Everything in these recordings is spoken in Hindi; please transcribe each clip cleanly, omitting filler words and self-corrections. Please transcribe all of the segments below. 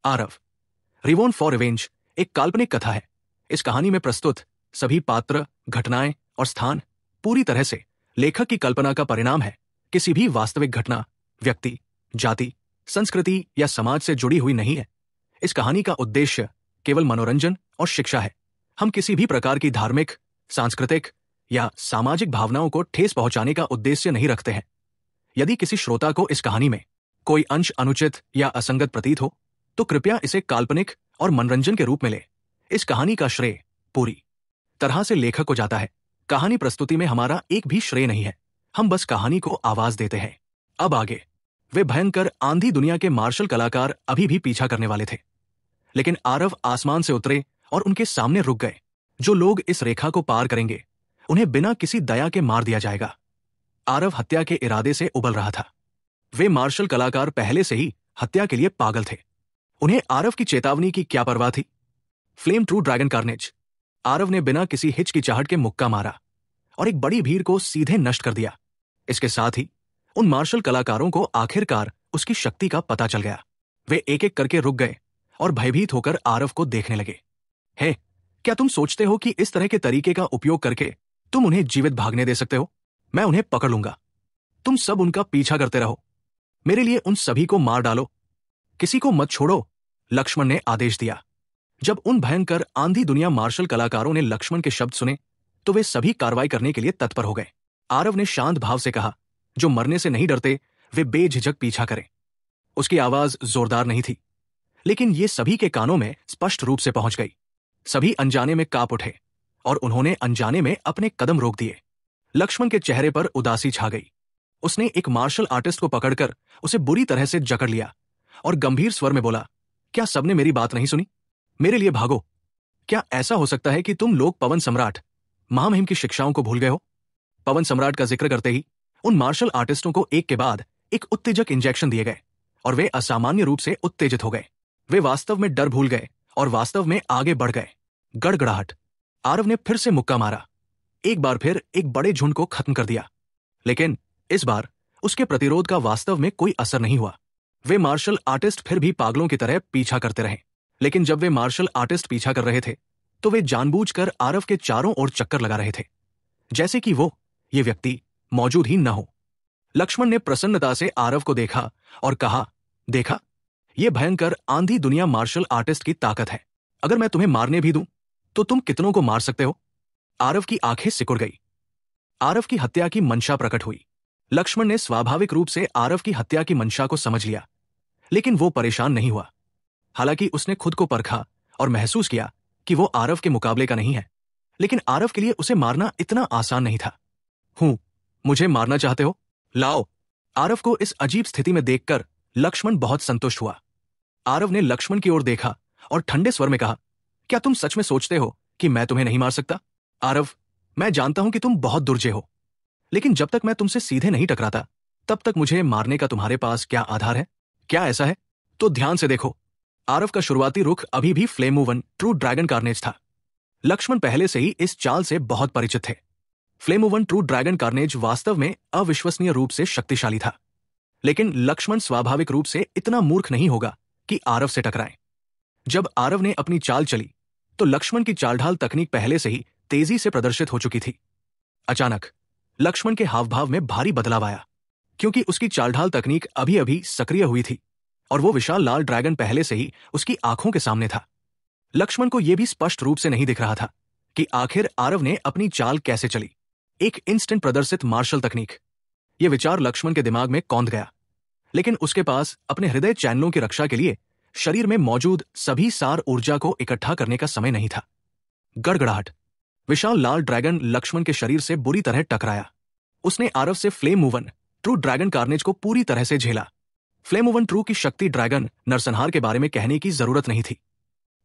आरव, रिवॉन फॉर रिवेंज एक काल्पनिक कथा है। इस कहानी में प्रस्तुत सभी पात्र, घटनाएं और स्थान पूरी तरह से लेखक की कल्पना का परिणाम है, किसी भी वास्तविक घटना, व्यक्ति, जाति, संस्कृति या समाज से जुड़ी हुई नहीं है। इस कहानी का उद्देश्य केवल मनोरंजन और शिक्षा है। हम किसी भी प्रकार की धार्मिक, सांस्कृतिक या सामाजिक भावनाओं को ठेस पहुंचाने का उद्देश्य नहीं रखते हैं। यदि किसी श्रोता को इस कहानी में कोई अंश अनुचित या असंगत प्रतीत हो तो कृपया इसे काल्पनिक और मनोरंजन के रूप में ले। इस कहानी का श्रेय पूरी तरह से लेखक को जाता है। कहानी प्रस्तुति में हमारा एक भी श्रेय नहीं है, हम बस कहानी को आवाज देते हैं। अब आगे। वे भयंकर आंधी दुनिया के मार्शल कलाकार अभी भी पीछा करने वाले थे, लेकिन आरव आसमान से उतरे और उनके सामने रुक गए। जो लोग इस रेखा को पार करेंगे उन्हें बिना किसी दया के मार दिया जाएगा। आरव हत्या के इरादे से उबल रहा था। वे मार्शल कलाकार पहले से ही हत्या के लिए पागल थे। उन्हें आरव की चेतावनी की क्या परवाह थी। Flame true dragon carnage. Aarav ने बिना किसी हिचकिचाहट के मुक्का मारा और एक बड़ी भीड़ को सीधे नष्ट कर दिया। इसके साथ ही उन मार्शल कलाकारों को आखिरकार उसकी शक्ति का पता चल गया। वे एक एक करके रुक गए और भयभीत होकर आरव को देखने लगे। हे, क्या तुम सोचते हो कि इस तरह के तरीके का उपयोग करके तुम उन्हें जीवित भागने दे सकते हो? मैं उन्हें पकड़ लूंगा। तुम सब उनका पीछा करते रहो। मेरे लिए उन सभी को मार डालो, किसी को मत छोड़ो, लक्ष्मण ने आदेश दिया। जब उन भयंकर आंधी दुनिया मार्शल कलाकारों ने लक्ष्मण के शब्द सुने तो वे सभी कार्रवाई करने के लिए तत्पर हो गए। आरव ने शांत भाव से कहा, जो मरने से नहीं डरते वे बेझिझक पीछा करें। उसकी आवाज जोरदार नहीं थी, लेकिन ये सभी के कानों में स्पष्ट रूप से पहुंच गई। सभी अनजाने में कांप उठे और उन्होंने अनजाने में अपने कदम रोक दिए। लक्ष्मण के चेहरे पर उदासी छा गई। उसने एक मार्शल आर्टिस्ट को पकड़कर उसे बुरी तरह से जकड़ लिया और गंभीर स्वर में बोला, क्या सबने मेरी बात नहीं सुनी? मेरे लिए भागो। क्या ऐसा हो सकता है कि तुम लोग पवन सम्राट महामहिम की शिक्षाओं को भूल गए हो? पवन सम्राट का जिक्र करते ही उन मार्शल आर्टिस्टों को एक के बाद एक उत्तेजक इंजेक्शन दिए गए और वे असामान्य रूप से उत्तेजित हो गए। वे वास्तव में डर भूल गए और वास्तव में आगे बढ़ गए। गड़गड़ाहट। आरव ने फिर से मुक्का मारा, एक बार फिर एक बड़े झुंड को खत्म कर दिया, लेकिन इस बार उसके प्रतिरोध का वास्तव में कोई असर नहीं हुआ। वे मार्शल आर्टिस्ट फिर भी पागलों की तरह पीछा करते रहे, लेकिन जब वे मार्शल आर्टिस्ट पीछा कर रहे थे तो वे जानबूझकर आरव के चारों ओर चक्कर लगा रहे थे, जैसे कि ये व्यक्ति मौजूद ही न हो। लक्ष्मण ने प्रसन्नता से आरव को देखा और कहा, देखा, ये भयंकर आंधी दुनिया मार्शल आर्टिस्ट की ताकत है। अगर मैं तुम्हें मारने भी दूं तो तुम कितनों को मार सकते हो? आरव की आंखें सिकुड़ गई। आरव की हत्या की मंशा प्रकट हुई। लक्ष्मण ने स्वाभाविक रूप से आरव की हत्या की मंशा को समझ लिया, लेकिन वो परेशान नहीं हुआ। हालांकि उसने खुद को परखा और महसूस किया कि वो आरव के मुकाबले का नहीं है, लेकिन आरव के लिए उसे मारना इतना आसान नहीं था। मुझे मारना चाहते हो? लाओ। आरव को इस अजीब स्थिति में देखकर लक्ष्मण बहुत संतुष्ट हुआ। आरव ने लक्ष्मण की ओर देखा और ठंडे स्वर में कहा, क्या तुम सच में सोचते हो कि मैं तुम्हें नहीं मार सकता? आरव, मैं जानता हूं कि तुम बहुत दुर्जय हो, लेकिन जब तक मैं तुमसे सीधे नहीं टकराता तब तक मुझे मारने का तुम्हारे पास क्या आधार है? क्या ऐसा है? तो ध्यान से देखो। आरव का शुरुआती रुख अभी भी फ्लेम मूवन ट्रू ड्रैगन कार्नेज था। लक्ष्मण पहले से ही इस चाल से बहुत परिचित थे। फ्लेम मूवन ट्रू ड्रैगन कार्नेज वास्तव में अविश्वसनीय रूप से शक्तिशाली था, लेकिन लक्ष्मण स्वाभाविक रूप से इतना मूर्ख नहीं होगा कि आरव से टकराए। जब आरव ने अपनी चाल चली तो लक्ष्मण की चालढाल तकनीक पहले से ही तेजी से प्रदर्शित हो चुकी थी। अचानक लक्ष्मण के हावभाव में भारी बदलाव आया, क्योंकि उसकी चालढाल तकनीक अभी अभी सक्रिय हुई थी और वो विशाल लाल ड्रैगन पहले से ही उसकी आंखों के सामने था। लक्ष्मण को यह भी स्पष्ट रूप से नहीं दिख रहा था कि आखिर आरव ने अपनी चाल कैसे चली। एक इंस्टेंट प्रदर्शित मार्शल तकनीक, यह विचार लक्ष्मण के दिमाग में कौंध गया, लेकिन उसके पास अपने हृदय चैनलों की रक्षा के लिए शरीर में मौजूद सभी सार ऊर्जा को इकट्ठा करने का समय नहीं था। गड़गड़ाहट। विशाल लाल ड्रैगन लक्ष्मण के शरीर से बुरी तरह टकराया। उसने आरव से फ्लेम मूवन ट्रू ड्रैगन कार्नेज को पूरी तरह से झेला। फ्लेम मूवन ट्रू की शक्ति ड्रैगन नरसंहार के बारे में कहने की जरूरत नहीं थी।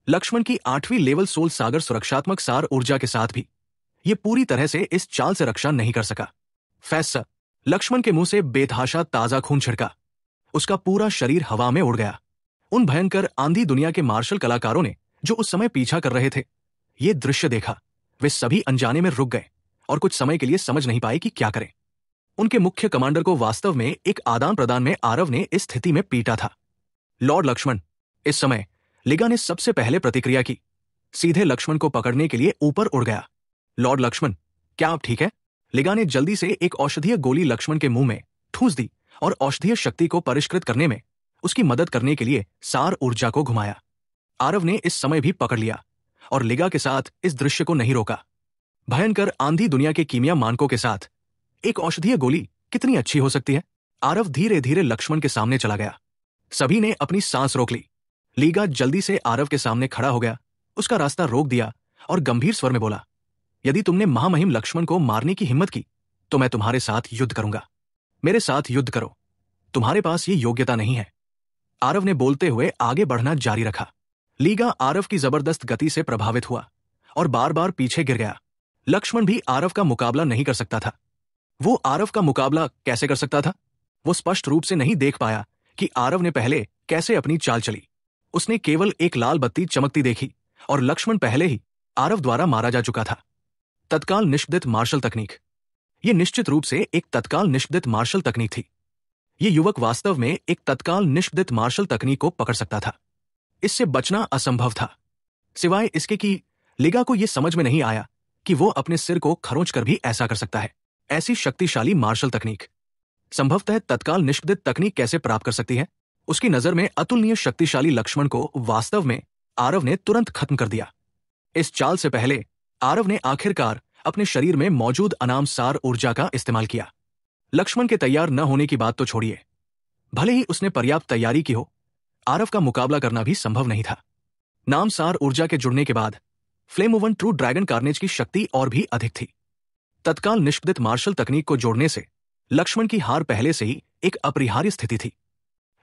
लक्ष्मण की 8वीं लेवल सोल सागर सुरक्षात्मक सार ऊर्जा के साथ भी यह पूरी तरह से इस चाल से रक्षा नहीं कर सका। फैस। लक्ष्मण के मुंह से बेतहाशा ताजा खून छिड़का। उसका पूरा शरीर हवा में उड़ गया। उन भयंकर आंधी दुनिया के मार्शल कलाकारों ने जो उस समय पीछा कर रहे थे, ये दृश्य देखा। वे सभी अनजाने में रुक गए और कुछ समय के लिए समझ नहीं पाए कि क्या करें। उनके मुख्य कमांडर को वास्तव में एक आदान प्रदान में आरव ने इस स्थिति में पीटा था। लॉर्ड लक्ष्मण, इस समय लिगा ने सबसे पहले प्रतिक्रिया की, सीधे लक्ष्मण को पकड़ने के लिए ऊपर उड़ गया। लॉर्ड लक्ष्मण, क्या आप ठीक है? लिगा ने जल्दी से एक औषधीय गोली लक्ष्मण के मुंह में ठूंस दी और औषधीय शक्ति को परिष्कृत करने में उसकी मदद करने के लिए सार ऊर्जा को घुमाया। आरव ने इस समय भी पकड़ लिया और लिगा के साथ इस दृश्य को नहीं रोका। भयंकर आंधी दुनिया के कीमिया मानकों के साथ एक औषधीय गोली कितनी अच्छी हो सकती है? आरव धीरे धीरे लक्ष्मण के सामने चला गया। सभी ने अपनी सांस रोक ली। लीगा जल्दी से आरव के सामने खड़ा हो गया, उसका रास्ता रोक दिया और गंभीर स्वर में बोला, यदि तुमने महामहिम लक्ष्मण को मारने की हिम्मत की तो मैं तुम्हारे साथ युद्ध करूंगा। मेरे साथ युद्ध करो, तुम्हारे पास ये योग्यता नहीं है। आरव ने बोलते हुए आगे बढ़ना जारी रखा। लीगा आरव की जबरदस्त गति से प्रभावित हुआ और बार बार पीछे गिर गया। लक्ष्मण भी आरव का मुकाबला नहीं कर सकता था। वो आरव का मुकाबला कैसे कर सकता था? वो स्पष्ट रूप से नहीं देख पाया कि आरव ने पहले कैसे अपनी चाल चली। उसने केवल एक लाल बत्ती चमकती देखी और लक्ष्मण पहले ही आरव द्वारा मारा जा चुका था। तत्काल निष्पदित मार्शल तकनीक। ये निश्चित रूप से एक तत्काल निष्पदित मार्शल तकनीक थी। ये युवक वास्तव में एक तत्काल निष्पदित मार्शल तकनीक को पकड़ सकता था। इससे बचना असंभव था, सिवाय इसके कि लिगा को यह समझ में नहीं आया कि वो अपने सिर को खरोंच कर भी ऐसा कर सकता है। ऐसी शक्तिशाली मार्शल तकनीक संभवतः तत्काल निष्पदित तकनीक कैसे प्राप्त कर सकती है? उसकी नजर में अतुलनीय शक्तिशाली लक्ष्मण को वास्तव में आरव ने तुरंत खत्म कर दिया। इस चाल से पहले आरव ने आखिरकार अपने शरीर में मौजूद अनाम सार ऊर्जा का इस्तेमाल किया। लक्ष्मण के तैयार न होने की बात तो छोड़िए, भले ही उसने पर्याप्त तैयारी की हो, आरव का मुकाबला करना भी संभव नहीं था। नाम सार ऊर्जा के जुड़ने के बाद फ्लेमोवन ट्रू ड्रैगन कार्नेज की शक्ति और भी अधिक थी। तत्काल निष्पदित मार्शल तकनीक को जोड़ने से लक्ष्मण की हार पहले से ही एक अपरिहार्य स्थिति थी।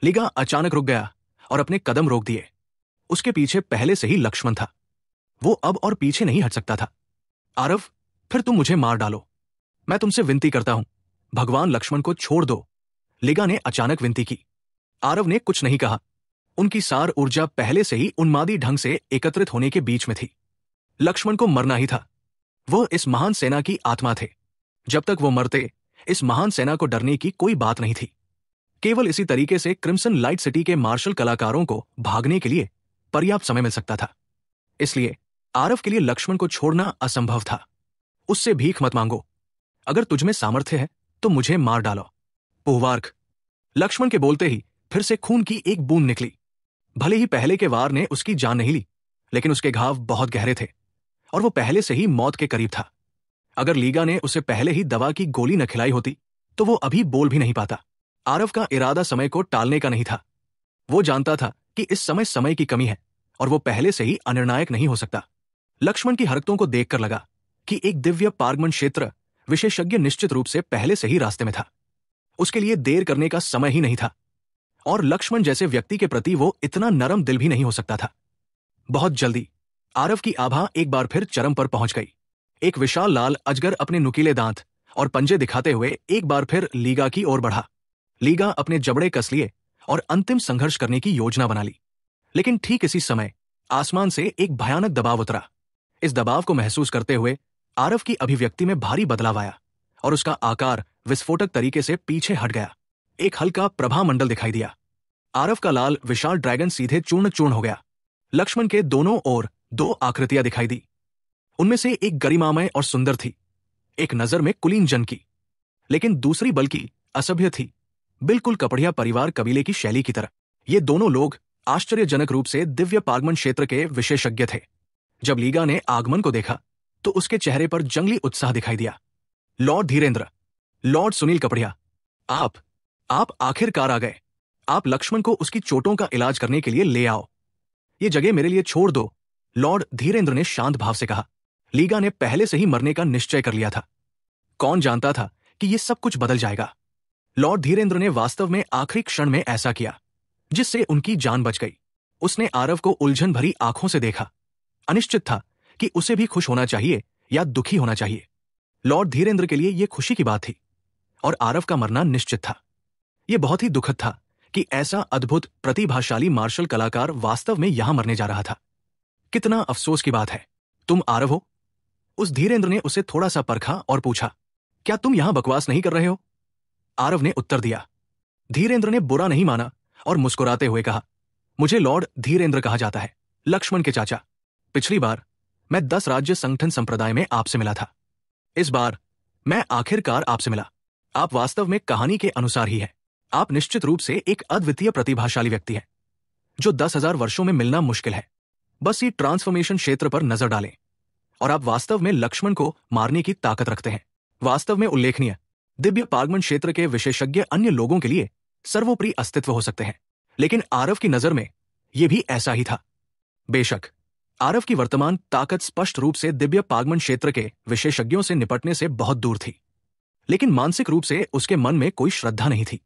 लिगा अचानक रुक गया और अपने कदम रोक दिए। उसके पीछे पहले से ही लक्ष्मण था। वो अब और पीछे नहीं हट सकता था। आरव, फिर तुम मुझे मार डालो, मैं तुमसे विनती करता हूं, भगवान लक्ष्मण को छोड़ दो, लिगा ने अचानक विनती की। आरव ने कुछ नहीं कहा। उनकी सार ऊर्जा पहले से ही उन्मादी ढंग से एकत्रित होने के बीच में थी। लक्ष्मण को मरना ही था। वो इस महान सेना की आत्मा थे। जब तक वो मरते, इस महान सेना को डरने की कोई बात नहीं थी। केवल इसी तरीके से क्रिम्सन लाइट सिटी के मार्शल कलाकारों को भागने के लिए पर्याप्त समय मिल सकता था। इसलिए आरव के लिए लक्ष्मण को छोड़ना असंभव था। उससे भीख मत मांगो, अगर तुझमें सामर्थ्य है तो मुझे मार डालो। पुहवार्क। लक्ष्मण के बोलते ही फिर से खून की एक बूंद निकली। भले ही पहले के वार ने उसकी जान नहीं ली, लेकिन उसके घाव बहुत गहरे थे और वो पहले से ही मौत के करीब था। अगर लीगा ने उसे पहले ही दवा की गोली न खिलाई होती तो वो अभी बोल भी नहीं पाता। आरव का इरादा समय को टालने का नहीं था। वो जानता था कि इस समय की कमी है और वो पहले से ही अनिर्णायक नहीं हो सकता। लक्ष्मण की हरकतों को देखकर लगा कि एक दिव्य पारगमन क्षेत्र विशेषज्ञ निश्चित रूप से पहले से ही रास्ते में था। उसके लिए देर करने का समय ही नहीं था और लक्ष्मण जैसे व्यक्ति के प्रति वो इतना नरम दिल भी नहीं हो सकता था। बहुत जल्दी आरव की आभा एक बार फिर चरम पर पहुंच गई। एक विशाल लाल अजगर अपने नुकीले दांत और पंजे दिखाते हुए एक बार फिर लीगा की ओर बढ़ा। लीगा अपने जबड़े कस लिए और अंतिम संघर्ष करने की योजना बना ली। लेकिन ठीक इसी समय आसमान से एक भयानक दबाव उतरा। इस दबाव को महसूस करते हुए आरव की अभिव्यक्ति में भारी बदलाव आया और उसका आकार विस्फोटक तरीके से पीछे हट गया। एक हल्का प्रभामंडल दिखाई दिया। आरव का लाल विशाल ड्रैगन सीधे चूर्ण चूर्ण हो गया। लक्ष्मण के दोनों ओर दो आकृतियां दिखाई दी। उनमें से एक गरिमामय और सुंदर थी, एक नजर में कुलीन जन की, लेकिन दूसरी बल्कि असभ्य थी, बिल्कुल कपड़िया परिवार कबीले की शैली की तरह। ये दोनों लोग आश्चर्यजनक रूप से दिव्य पागमन क्षेत्र के विशेषज्ञ थे। जब लीगा ने आगमन को देखा तो उसके चेहरे पर जंगली उत्साह दिखाई दिया। लॉर्ड धीरेन्द्र, लॉर्ड सुनील कपड़िया, आप आखिरकार आ गए। आप लक्ष्मण को उसकी चोटों का इलाज करने के लिए ले आओ। ये जगह मेरे लिए छोड़ दो, लॉर्ड धीरेन्द्र ने शांत भाव से कहा। लीगा ने पहले से ही मरने का निश्चय कर लिया था। कौन जानता था कि ये सब कुछ बदल जाएगा। लॉर्ड धीरेन्द्र ने वास्तव में आखिरी क्षण में ऐसा किया जिससे उनकी जान बच गई। उसने आरव को उलझन भरी आंखों से देखा। अनिश्चित था कि उसे भी खुश होना चाहिए या दुखी होना चाहिए। लॉर्ड धीरेन्द्र के लिए यह खुशी की बात थी और आरव का मरना निश्चित था। यह बहुत ही दुखद था कि ऐसा अद्भुत प्रतिभाशाली मार्शल कलाकार वास्तव में यहां मरने जा रहा था। कितना अफसोस की बात है। तुम आरव हो? उस धीरेन्द्र ने उसे थोड़ा सा परखा और पूछा, क्या तुम यहां बकवास नहीं कर रहे हो? आरव ने उत्तर दिया। धीरेन्द्र ने बुरा नहीं माना और मुस्कुराते हुए कहा, मुझे लॉर्ड धीरेन्द्र कहा जाता है, लक्ष्मण के चाचा। पिछली बार मैं 10 राज्य संगठन संप्रदाय में आपसे मिला था। इस बार मैं आखिरकार आपसे मिला। आप वास्तव में कहानी के अनुसार ही है। आप निश्चित रूप से एक अद्वितीय प्रतिभाशाली व्यक्ति हैं, जो 10,000 वर्षों में मिलना मुश्किल है। बस ये ट्रांसफॉर्मेशन क्षेत्र पर नजर डालें और आप वास्तव में लक्ष्मण को मारने की ताकत रखते हैं। वास्तव में उल्लेखनीय दिव्य पागमन क्षेत्र के विशेषज्ञ अन्य लोगों के लिए सर्वोपरि अस्तित्व हो सकते हैं, लेकिन आरव की नजर में यह भी ऐसा ही था। बेशक आरव की वर्तमान ताकत स्पष्ट रूप से दिव्य पागमन क्षेत्र के विशेषज्ञों से निपटने से बहुत दूर थी, लेकिन मानसिक रूप से उसके मन में कोई श्रद्धा नहीं थी।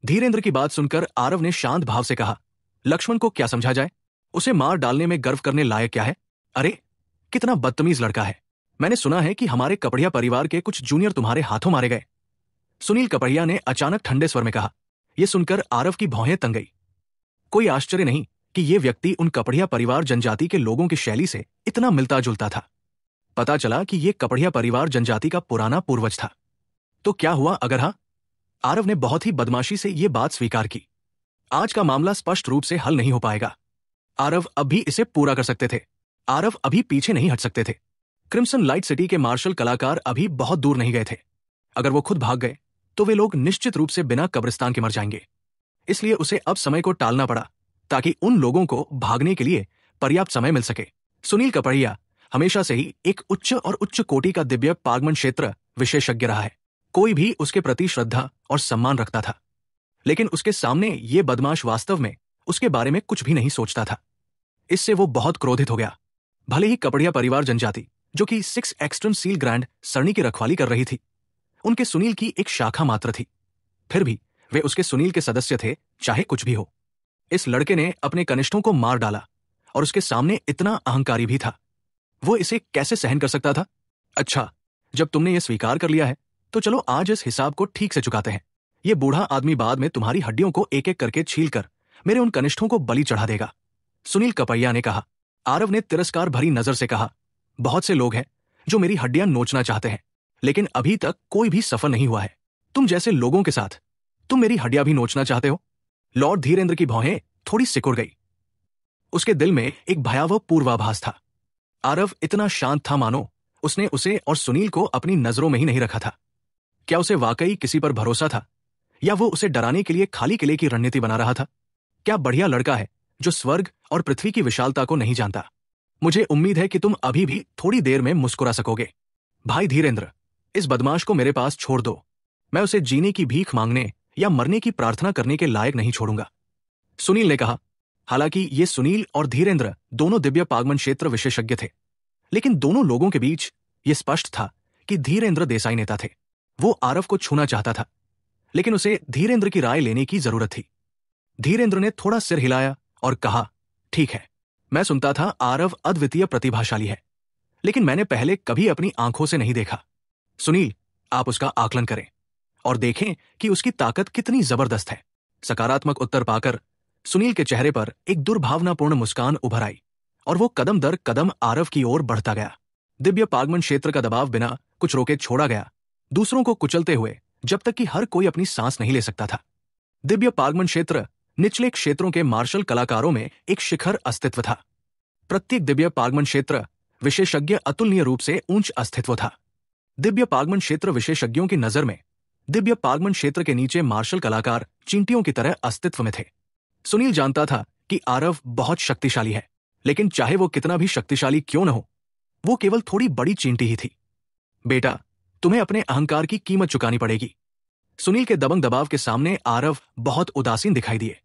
धीरेन्द्र की बात सुनकर आरव ने शांत भाव से कहा, लक्ष्मण को क्या समझा जाए? उसे मार डालने में गर्व करने लायक क्या है? अरे कितना बदतमीज लड़का है। मैंने सुना है कि हमारे कपड़िया परिवार के कुछ जूनियर तुम्हारे हाथों मारे गए। सुनील कपड़िया ने अचानक ठंडे स्वर में कहा। यह सुनकर आरव की भौहें तंग गई। कोई आश्चर्य नहीं कि यह व्यक्ति उन कपड़िया परिवार जनजाति के लोगों की शैली से इतना मिलता जुलता था। पता चला कि यह कपड़िया परिवार जनजाति का पुराना पूर्वज था। तो क्या हुआ अगर हाँ? आरव ने बहुत ही बदमाशी से यह बात स्वीकार की। आज का मामला स्पष्ट रूप से हल नहीं हो पाएगा। आरव अब भी इसे पूरा कर सकते थे। आरव अभी पीछे नहीं हट सकते थे। क्रिम्सन लाइट सिटी के मार्शल कलाकार अभी बहुत दूर नहीं गए थे। अगर वो खुद भाग गए तो वे लोग निश्चित रूप से बिना कब्रिस्तान के मर जाएंगे। इसलिए उसे अब समय को टालना पड़ा ताकि उन लोगों को भागने के लिए पर्याप्त समय मिल सके। सुनील कपड़िया हमेशा से ही एक उच्च और उच्च कोटि का दिव्य पागमन क्षेत्र विशेषज्ञ रहा है। कोई भी उसके प्रति श्रद्धा और सम्मान रखता था, लेकिन उसके सामने ये बदमाश वास्तव में उसके बारे में कुछ भी नहीं सोचता था। इससे वो बहुत क्रोधित हो गया। भले ही कपड़िया परिवार जनजाति, जो कि 6 एक्सट्रीम सील ग्रैंड सरणी की रखवाली कर रही थी, उनके सुनील की एक शाखा मात्र थी, फिर भी वे उसके सुनील के सदस्य थे, चाहे कुछ भी हो। इस लड़के ने अपने कनिष्ठों को मार डाला और उसके सामने इतना अहंकारी भी था। वो इसे कैसे सहन कर सकता था? अच्छा, जब तुमने ये स्वीकार कर लिया है तो चलो आज इस हिसाब को ठीक से चुकाते हैं। ये बूढ़ा आदमी बाद में तुम्हारी हड्डियों को एक एक करके छीलकर मेरे उन कनिष्ठों को बलि चढ़ा देगा। सुनील कपड़िया ने कहा। आरव ने तिरस्कार भरी नजर से कहा, बहुत से लोग हैं जो मेरी हड्डियां नोचना चाहते हैं, लेकिन अभी तक कोई भी सफल नहीं हुआ है। तुम जैसे लोगों के साथ तुम मेरी हड्डियां भी नोचना चाहते हो? लॉर्ड धीरेन्द्र की भौहें थोड़ी सिकुड़ गई। उसके दिल में एक भयावह पूर्वाभास था। आरव इतना शांत था मानो उसने उसे और सुनील को अपनी नजरों में ही नहीं रखा था। क्या उसे वाकई किसी पर भरोसा था, या वो उसे डराने के लिए खाली किले की रणनीति बना रहा था? क्या बढ़िया लड़का है जो स्वर्ग और पृथ्वी की विशालता को नहीं जानता। मुझे उम्मीद है कि तुम अभी भी थोड़ी देर में मुस्कुरा सकोगे। भाई धीरेन्द्र, इस बदमाश को मेरे पास छोड़ दो। मैं उसे जीने की भीख मांगने या मरने की प्रार्थना करने के लायक नहीं छोड़ूंगा। सुनील ने कहा। हालांकि ये सुनील और धीरेन्द्र दोनों दिव्य पागमन क्षेत्र विशेषज्ञ थे, लेकिन दोनों लोगों के बीच यह स्पष्ट था कि धीरेन्द्र देसाई नेता थे। वो आरव को छूना चाहता था, लेकिन उसे धीरेन्द्र की राय लेने की जरूरत थी। धीरेन्द्र ने थोड़ा सिर हिलाया और कहा, ठीक है, मैं सुनता था आरव अद्वितीय प्रतिभाशाली है, लेकिन मैंने पहले कभी अपनी आंखों से नहीं देखा। सुनील, आप उसका आकलन करें और देखें कि उसकी ताकत कितनी जबरदस्त है। सकारात्मक उत्तर पाकर सुनील के चेहरे पर एक दुर्भावनापूर्ण मुस्कान उभर आई और वो कदम दर कदम आरव की ओर बढ़ता गया। दिव्य पागमन क्षेत्र का दबाव बिना कुछ रोके छोड़ा गया, दूसरों को कुचलते हुए, जब तक कि हर कोई अपनी सांस नहीं ले सकता था। दिव्य पागमन क्षेत्र निचले क्षेत्रों के मार्शल कलाकारों में एक शिखर अस्तित्व था। प्रत्येक दिव्य पागमन क्षेत्र विशेषज्ञ अतुलनीय रूप से उच्च अस्तित्व था। दिव्य पागमन क्षेत्र विशेषज्ञों की नजर में दिव्य पागमन क्षेत्र के नीचे मार्शल कलाकार चींटियों की तरह अस्तित्व में थे। सुनील जानता था कि आरव बहुत शक्तिशाली है, लेकिन चाहे वो कितना भी शक्तिशाली क्यों न हो, वो केवल थोड़ी बड़ी चींटी ही थी। बेटा, तुम्हें अपने अहंकार की कीमत चुकानी पड़ेगी। सुनील के दबंग दबाव के सामने आरव बहुत उदासीन दिखाई दिए।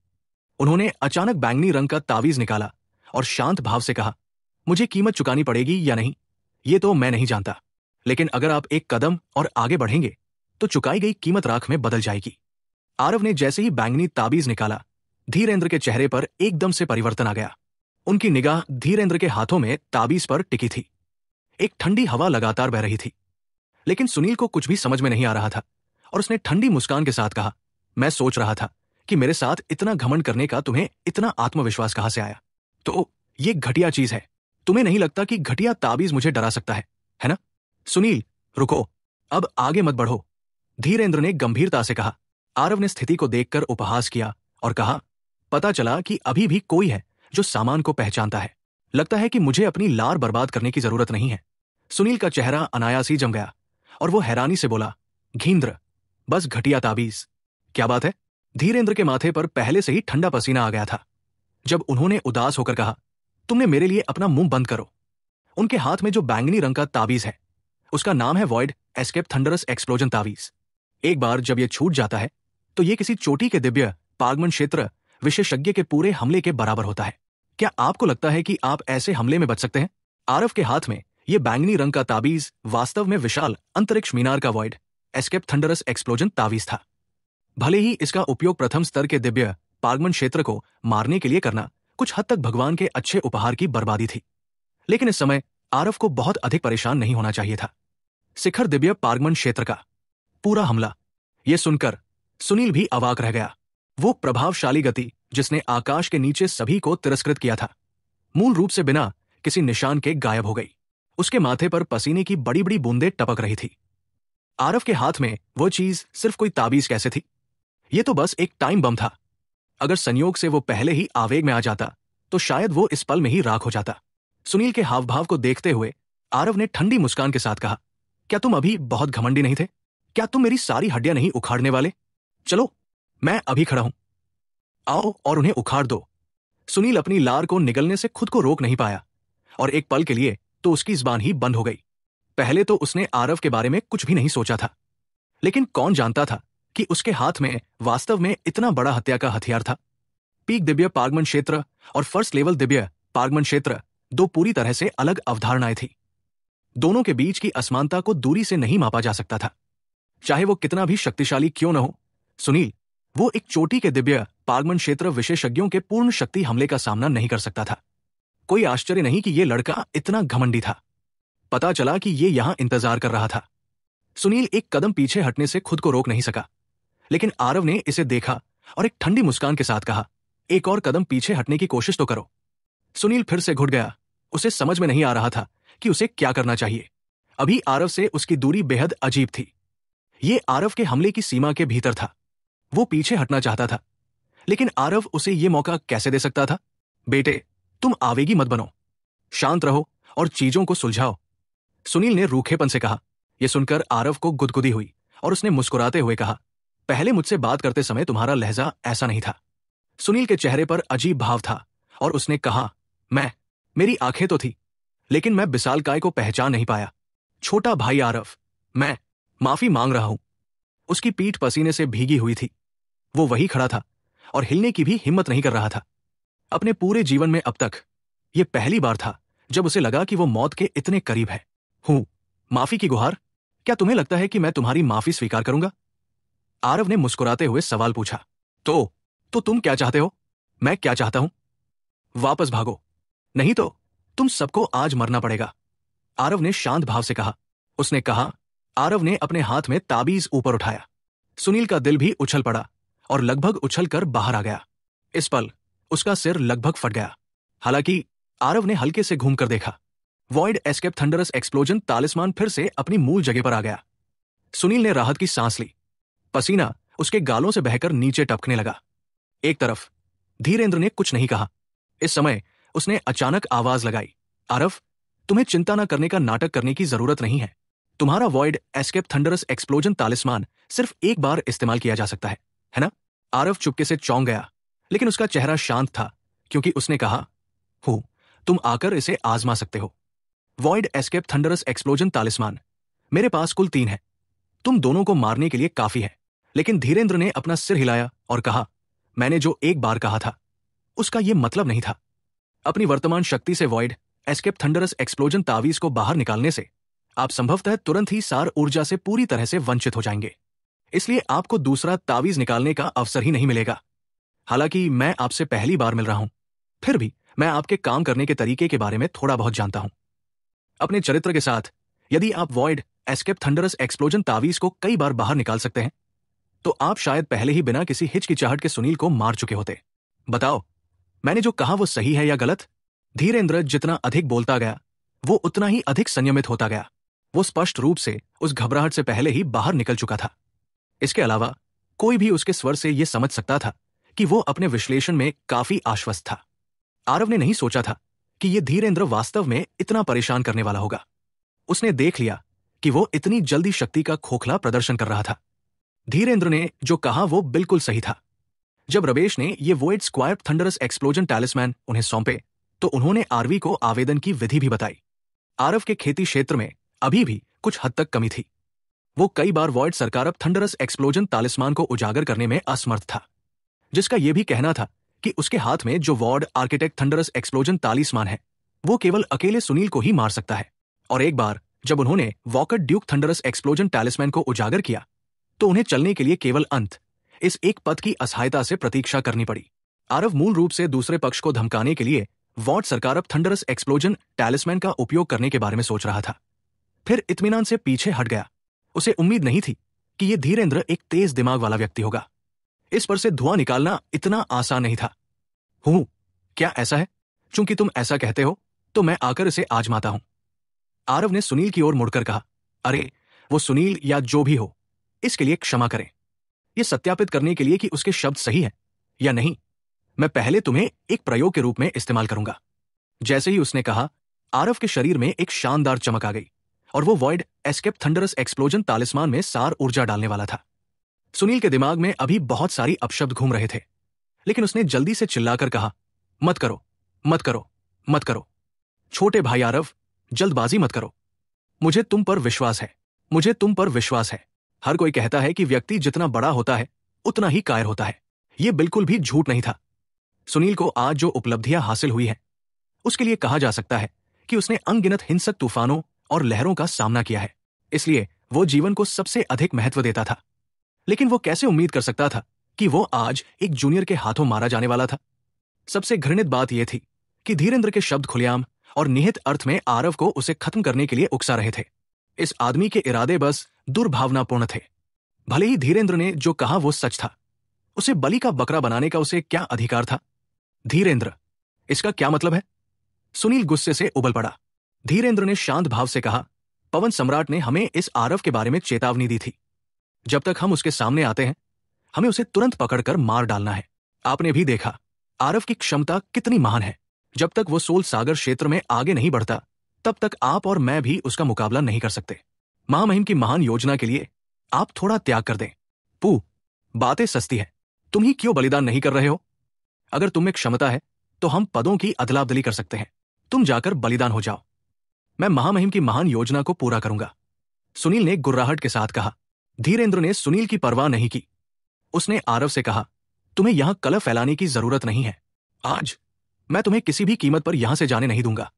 उन्होंने अचानक बैंगनी रंग का तावीज निकाला और शांत भाव से कहा, मुझे कीमत चुकानी पड़ेगी या नहीं, ये तो मैं नहीं जानता, लेकिन अगर आप एक कदम और आगे बढ़ेंगे तो चुकाई गई कीमत राख में बदल जाएगी। आरव ने जैसे ही बैंगनी ताबीज निकाला, धीरेन्द्र के चेहरे पर एकदम से परिवर्तन आ गया। उनकी निगाह धीरेन्द्र के हाथों में ताबीज पर टिकी थी। एक ठंडी हवा लगातार बह रही थी, लेकिन सुनील को कुछ भी समझ में नहीं आ रहा था और उसने ठंडी मुस्कान के साथ कहा, मैं सोच रहा था कि मेरे साथ इतना घमंड करने का तुम्हें इतना आत्मविश्वास कहां से आया। तो ये घटिया चीज है। तुम्हें नहीं लगता कि घटिया ताबीज मुझे डरा सकता है ना? सुनील, रुको, अब आगे मत बढ़ो, धीरेन्द्र ने गंभीरता से कहा। आरव ने स्थिति को देखकर उपहास किया और कहा, पता चला कि अभी भी कोई है जो सामान को पहचानता है। लगता है कि मुझे अपनी लार बर्बाद करने की जरूरत नहीं है। सुनील का चेहरा अनायास ही जम गया और वो हैरानी से बोला, घींद्र, बस घटिया ताबीज। क्या बात है? धीरेंद्र के माथे पर पहले से ही ठंडा पसीना आ गया था। जब उन्होंने उदास होकर कहा, तुमने मेरे लिए अपना मुंह बंद करो। उनके हाथ में जो बैंगनी रंग का ताबीज है उसका नाम है वॉइड एस्केप थंडरस एक्सप्लोजन ताबीज। एक बार जब यह छूट जाता है तो यह किसी चोटी के दिव्य पागमन क्षेत्र विशेषज्ञ के पूरे हमले के बराबर होता है। क्या आपको लगता है कि आप ऐसे हमले में बच सकते हैं? आरव के हाथ में यह बैंगनी रंग का ताबीज वास्तव में विशाल अंतरिक्ष मीनार का वॉइड एस्केप थंडरस एक्सप्लोजन ताबीज था। भले ही इसका उपयोग प्रथम स्तर के दिव्य पागमन क्षेत्र को मारने के लिए करना कुछ हद तक भगवान के अच्छे उपहार की बर्बादी थी, लेकिन इस समय आरव को बहुत अधिक परेशान नहीं होना चाहिए था। शिखर दिव्य पागमन क्षेत्र का पूरा हमला, यह सुनकर सुनील भी अवाक रह गया। वो प्रभावशाली गति जिसने आकाश के नीचे सभी को तिरस्कृत किया था, मूल रूप से बिना किसी निशान के गायब हो गई। उसके माथे पर पसीने की बड़ी बड़ी बूंदें टपक रही थी। आरव के हाथ में वो चीज सिर्फ कोई ताबीज कैसे थी? ये तो बस एक टाइम बम था। अगर संयोग से वो पहले ही आवेग में आ जाता तो शायद वो इस पल में ही राख हो जाता। सुनील के हाव भाव को देखते हुए आरव ने ठंडी मुस्कान के साथ कहा, क्या तुम अभी बहुत घमंडी नहीं थे? क्या तुम मेरी सारी हड्डियां नहीं उखाड़ने वाले? चलो, मैं अभी खड़ा हूं, आओ और उन्हें उखाड़ दो। सुनील अपनी लार को निगलने से खुद को रोक नहीं पाया और एक पल के लिए तो उसकी जुबान ही बंद हो गई। पहले तो उसने आरव के बारे में कुछ भी नहीं सोचा था, लेकिन कौन जानता था कि उसके हाथ में वास्तव में इतना बड़ा हत्या का हथियार था। पीक दिव्य पागमन क्षेत्र और फर्स्ट लेवल दिव्य पागमन क्षेत्र दो पूरी तरह से अलग अवधारणाएं थी। दोनों के बीच की असमानता को दूरी से नहीं मापा जा सकता था, चाहे वो कितना भी शक्तिशाली क्यों न हो। सुनील, वो एक चोटी के दिव्य पागमन क्षेत्र विशेषज्ञों के पूर्ण शक्ति हमले का सामना नहीं कर सकता था। कोई आश्चर्य नहीं कि ये लड़का इतना घमंडी था। पता चला कि ये यहां इंतजार कर रहा था। सुनील एक कदम पीछे हटने से खुद को रोक नहीं सका, लेकिन आरव ने इसे देखा और एक ठंडी मुस्कान के साथ कहा, एक और कदम पीछे हटने की कोशिश तो करो। सुनील फिर से घुट गया। उसे समझ में नहीं आ रहा था कि उसे क्या करना चाहिए। अभी आरव से उसकी दूरी बेहद अजीब थी। ये आरव के हमले की सीमा के भीतर था। वो पीछे हटना चाहता था, लेकिन आरव उसे ये मौका कैसे दे सकता था? बेटे, तुम आवेगी मत बनो, शांत रहो और चीजों को सुलझाओ, सुनील ने रूखेपन से कहा। यह सुनकर आरव को गुदगुदी हुई और उसने मुस्कुराते हुए कहा, पहले मुझसे बात करते समय तुम्हारा लहजा ऐसा नहीं था। सुनील के चेहरे पर अजीब भाव था और उसने कहा, मेरी आंखें तो थी, लेकिन मैं विशालकाय को पहचान नहीं पाया। छोटा भाई आरव, मैं माफी मांग रहा हूं। उसकी पीठ पसीने से भीगी हुई थी। वो वही खड़ा था और हिलने की भी हिम्मत नहीं कर रहा था। अपने पूरे जीवन में अब तक यह पहली बार था जब उसे लगा कि वो मौत के इतने करीब है। माफी की गुहार? क्या तुम्हें लगता है कि मैं तुम्हारी माफी स्वीकार करूंगा? आरव ने मुस्कुराते हुए सवाल पूछा। तो तुम क्या चाहते हो? मैं क्या चाहता हूं? वापस भागो, नहीं तो तुम सबको आज मरना पड़ेगा, आरव ने शांत भाव से कहा। उसने कहा। आरव ने अपने हाथ में ताबीज ऊपर उठाया। सुनील का दिल भी उछल पड़ा और लगभग उछलकर बाहर आ गया। इस पल उसका सिर लगभग फट गया। हालांकि आरव ने हल्के से घूमकर देखा। वॉइड एस्केप थंडरस एक्सप्लोजन तालिस्मान फिर से अपनी मूल जगह पर आ गया। सुनील ने राहत की सांस ली। पसीना उसके गालों से बहकर नीचे टपकने लगा। एक तरफ धीरेंद्र ने कुछ नहीं कहा। इस समय उसने अचानक आवाज लगाई, आरव, तुम्हें चिंता न करने का नाटक करने की जरूरत नहीं है। तुम्हारा वॉइड एस्केप थंडरस एक्सप्लोजन तालिस्मान सिर्फ एक बार इस्तेमाल किया जा सकता है ना? आरव चुपके से चौंक गया, लेकिन उसका चेहरा शांत था क्योंकि उसने कहा, तुम आकर इसे आजमा सकते हो। वॉइड एस्केप थंडरस एक्सप्लोजन तालिस्मान मेरे पास कुल 3 है। तुम दोनों को मारने के लिए काफी है। लेकिन धीरेंद्र ने अपना सिर हिलाया और कहा, मैंने जो एक बार कहा था उसका यह मतलब नहीं था। अपनी वर्तमान शक्ति से वॉइड एस्केप थंडरस एक्सप्लोजन तावीज को बाहर निकालने से आप संभवतः तुरंत ही सार ऊर्जा से पूरी तरह से वंचित हो जाएंगे। इसलिए आपको दूसरा तावीज निकालने का अवसर ही नहीं मिलेगा। हालांकि मैं आपसे पहली बार मिल रहा हूं, फिर भी मैं आपके काम करने के तरीके के बारे में थोड़ा बहुत जानता हूं। अपने चरित्र के साथ यदि आप वॉइड एस्केप थंडरस एक्सप्लोजन तावीज को कई बार बाहर निकाल सकते हैं तो आप शायद पहले ही बिना किसी हिचकिचाहट के सुनील को मार चुके होते। बताओ, मैंने जो कहा वो सही है या गलत? धीरेंद्र जितना अधिक बोलता गया वो उतना ही अधिक संयमित होता गया। वो स्पष्ट रूप से उस घबराहट से पहले ही बाहर निकल चुका था। इसके अलावा कोई भी उसके स्वर से यह समझ सकता था कि वो अपने विश्लेषण में काफी आश्वस्त था। आरव ने नहीं सोचा था कि ये धीरेंद्र वास्तव में इतना परेशान करने वाला होगा। उसने देख लिया कि वो इतनी जल्दी शक्ति का खोखला प्रदर्शन कर रहा था। धीरेंद्र ने जो कहा वो बिल्कुल सही था। जब रमेश ने ये वॉइड स्क्वायर थंडरस एक्सप्लोजन टैलिस्मैन उन्हें सौंपे तो उन्होंने आरवी को आवेदन की विधि भी बताई। आरव के खेती क्षेत्र में अभी भी कुछ हद तक कमी थी। वो कई बार वॉइड सरकारब थंडरस एक्सप्लोजन तालिस्मान को उजागर करने में असमर्थ था, जिसका यह भी कहना था कि उसके हाथ में जो वॉर्ड आर्किटेक्ट थंडरस एक्सप्लोजन तालिस्मान है वो केवल अकेले सुनील को ही मार सकता है। और एक बार जब उन्होंने वॉकर ड्यूक थंडरस एक्सप्लोजन टैलिस्मैन को उजागर किया तो उन्हें चलने के लिए केवल अंत इस एक पद की असहायता से प्रतीक्षा करनी पड़ी। आरव मूल रूप से दूसरे पक्ष को धमकाने के लिए वॉर्ड सरकारब थंडरस एक्सप्लोजन टैलिस्मैन का उपयोग करने के बारे में सोच रहा था। फिर इत्मीनान से पीछे हट गया। उसे उम्मीद नहीं थी कि यह धीरेंद्र एक तेज दिमाग वाला व्यक्ति होगा। इस पर से धुआं निकालना इतना आसान नहीं था। क्या ऐसा है? चूंकि तुम ऐसा कहते हो तो मैं आकर इसे आजमाता हूं। आरव ने सुनील की ओर मुड़कर कहा, अरे वो सुनील या जो भी हो, इसके लिए क्षमा करें। यह सत्यापित करने के लिए कि उसके शब्द सही है या नहीं, मैं पहले तुम्हें एक प्रयोग के रूप में इस्तेमाल करूंगा। जैसे ही उसने कहा, आरव के शरीर में एक शानदार चमक आ गई और वो वॉइड एस्केप थंडरस एक्सप्लोजन तालिस्मान में सार ऊर्जा डालने वाला था। सुनील के दिमाग में अभी बहुत सारी अपशब्द घूम रहे थे, लेकिन उसने जल्दी से चिल्लाकर कहा, मत करो, मत करो, मत करो। छोटे भाई आरव, जल्दबाजी मत करो। मुझे तुम पर विश्वास है, मुझे तुम पर विश्वास है। हर कोई कहता है कि व्यक्ति जितना बड़ा होता है उतना ही कायर होता है। यह बिल्कुल भी झूठ नहीं था। सुनील को आज जो उपलब्धियां हासिल हुई हैं उसके लिए कहा जा सकता है कि उसने अनगिनत हिंसक तूफानों और लहरों का सामना किया है, इसलिए वो जीवन को सबसे अधिक महत्व देता था। लेकिन वो कैसे उम्मीद कर सकता था कि वो आज एक जूनियर के हाथों मारा जाने वाला था? सबसे घृणित बात यह थी कि धीरेंद्र के शब्द खुलेआम और निहित अर्थ में आरव को उसे खत्म करने के लिए उकसा रहे थे। इस आदमी के इरादे बस दुर्भावनापूर्ण थे। भले ही धीरेंद्र ने जो कहा वो सच था, उसे बलि का बकरा बनाने का उसे क्या अधिकार था? धीरेंद्र, इसका क्या मतलब है? सुनील गुस्से से उबल पड़ा। धीरेंद्र ने शांत भाव से कहा, पवन सम्राट ने हमें इस आरव के बारे में चेतावनी दी थी। जब तक हम उसके सामने आते हैं हमें उसे तुरंत पकड़कर मार डालना है। आपने भी देखा आरव की क्षमता कितनी महान है। जब तक वो सोल सागर क्षेत्र में आगे नहीं बढ़ता तब तक आप और मैं भी उसका मुकाबला नहीं कर सकते। महामहिम की महान योजना के लिए आप थोड़ा त्याग कर दें। बातें सस्ती है, तुम ही क्यों बलिदान नहीं कर रहे हो? अगर तुम में क्षमता है तो हम पदों की अदला बदली कर सकते हैं। तुम जाकर बलिदान हो जाओ, मैं महामहिम की महान योजना को पूरा करूंगा। सुनील ने गुर्राहट के साथ कहा। धीरेंद्र ने सुनील की परवाह नहीं की। उसने आरव से कहा, तुम्हें यहां कलह फैलाने की जरूरत नहीं है। आज मैं तुम्हें किसी भी कीमत पर यहां से जाने नहीं दूंगा।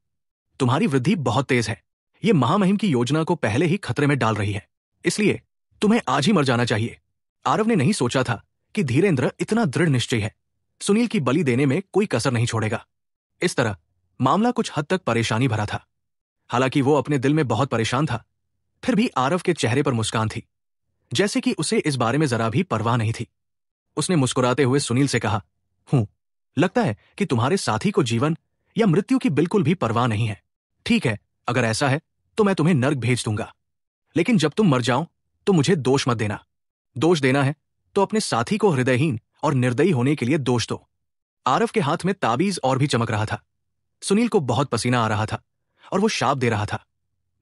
तुम्हारी वृद्धि बहुत तेज है, यह महामहिम की योजना को पहले ही खतरे में डाल रही है, इसलिए तुम्हें आज ही मर जाना चाहिए। आरव ने नहीं सोचा था कि धीरेंद्र इतना दृढ़ निश्चय है, सुनील की बलि देने में कोई कसर नहीं छोड़ेगा। इस तरह मामला कुछ हद तक परेशानी भरा था। हालांकि वो अपने दिल में बहुत परेशान था, फिर भी आरव के चेहरे पर मुस्कान थी, जैसे कि उसे इस बारे में जरा भी परवाह नहीं थी। उसने मुस्कुराते हुए सुनील से कहा, लगता है कि तुम्हारे साथी को जीवन या मृत्यु की बिल्कुल भी परवाह नहीं है। ठीक है, अगर ऐसा है तो मैं तुम्हें नर्क भेज दूंगा, लेकिन जब तुम मर जाओ तो मुझे दोष मत देना। दोष देना है तो अपने साथी को हृदयहीन और निर्दयी होने के लिए दोष दो। आरव के हाथ में ताबीज और भी चमक रहा था। सुनील को बहुत पसीना आ रहा था और वो शाप दे रहा था,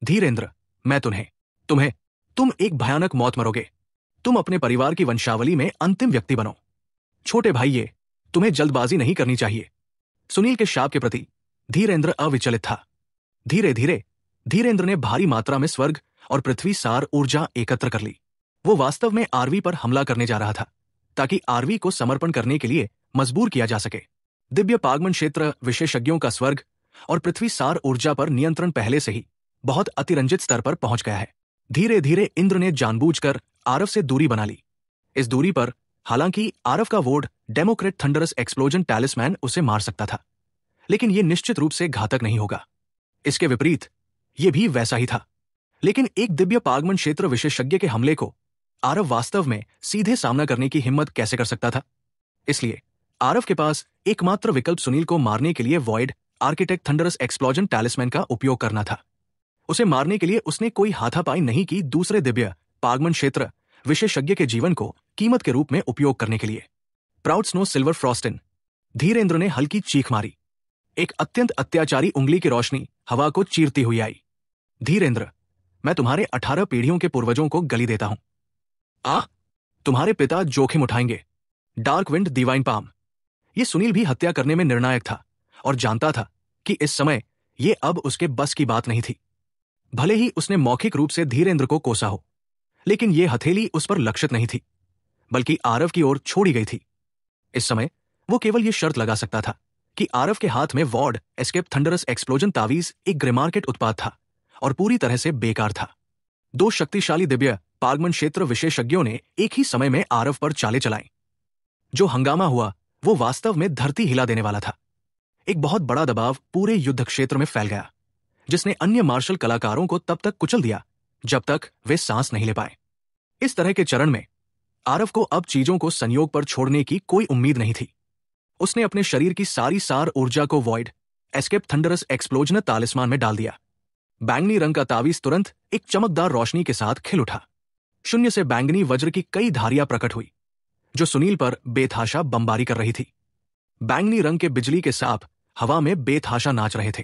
धीरेंद्र, मैं तुम एक भयानक मौत मरोगे। तुम अपने परिवार की वंशावली में अंतिम व्यक्ति बनो। छोटे भाई, तुम्हें जल्दबाजी नहीं करनी चाहिए। सुनील के शाप के प्रति धीरेंद्र अविचलित था। धीरे धीरे धीरेंद्र ने भारी मात्रा में स्वर्ग और पृथ्वी सार ऊर्जा एकत्र कर ली। वो वास्तव में आरवी पर हमला करने जा रहा था ताकि आरवी को समर्पण करने के लिए मजबूर किया जा सके। दिव्य पागमन क्षेत्र विशेषज्ञों का स्वर्ग और पृथ्वी सार ऊर्जा पर नियंत्रण पहले से ही बहुत अतिरंजित स्तर पर पहुंच गया है। धीरे धीरे इंद्र ने जानबूझकर आरव से दूरी बना ली। इस दूरी पर हालांकि आरव का वोर्ड डेमोक्रेट थंडरस एक्सप्लोजन टैलिस्मैन उसे मार सकता था, लेकिन यह निश्चित रूप से घातक नहीं होगा। इसके विपरीत यह भी वैसा ही था। लेकिन एक दिव्य पागमन क्षेत्र विशेषज्ञ के हमले को आरव वास्तव में सीधे सामना करने की हिम्मत कैसे कर सकता था? इसलिए आरव के पास एकमात्र विकल्प सुनील को मारने के लिए वॉइड आर्किटेक्ट थंडरस एक्सप्लोजन टैलिस्मैन का उपयोग करना था। उसे मारने के लिए उसने कोई हाथापाई नहीं की दूसरे दिव्य पागमन क्षेत्र विशेषज्ञ के जीवन को कीमत के रूप में उपयोग करने के लिए। Proud snow silver frosting. Dhirendra ने हल्की चीख मारी। एक अत्यंत अत्याचारी उंगली की रोशनी हवा को चीरती हुई आई। धीरेंद्र, मैं तुम्हारे 18 पीढ़ियों के पूर्वजों को गली देता हूं। तुम्हारे पिता जोखिम उठाएंगे। Dark wind divine palm. ये सुनील भी हत्या करने में निर्णायक था और जानता था कि इस समय ये अब उसके बस की बात नहीं थी। भले ही उसने मौखिक रूप से धीरेंद्र को कोसा हो, लेकिन ये हथेली उस पर लक्षित नहीं थी, बल्कि आरव की ओर छोड़ी गई थी। इस समय वो केवल ये शर्त लगा सकता था कि आरव के हाथ में वॉर्ड एस्केप थंडरस एक्सप्लोजन तावीज एक ग्रेमार्केट उत्पाद था और पूरी तरह से बेकार था। 2 शक्तिशाली दिव्य पागमन क्षेत्र विशेषज्ञों ने एक ही समय में आरव पर चाले चलाई। जो हंगामा हुआ वो वास्तव में धरती हिला देने वाला था। एक बहुत बड़ा दबाव पूरे युद्ध क्षेत्र में फैल गया, जिसने अन्य मार्शल कलाकारों को तब तक कुचल दिया जब तक वे सांस नहीं ले पाए। इस तरह के चरण में आरव को अब चीजों को संयोग पर छोड़ने की कोई उम्मीद नहीं थी। उसने अपने शरीर की सारी सार ऊर्जा को वॉइड एस्केप थंडरस एक्सप्लोजन तालिस्मान में डाल दिया। बैंगनी रंग का तावीज तुरंत एक चमकदार रोशनी के साथ खिल उठा। शून्य से बैंगनी वज्र की कई धारियां प्रकट हुई, जो सुनील पर बेतहाशा बमबारी कर रही थी। बैंगनी रंग के बिजली के सांप हवा में बेतहाशा नाच रहे थे।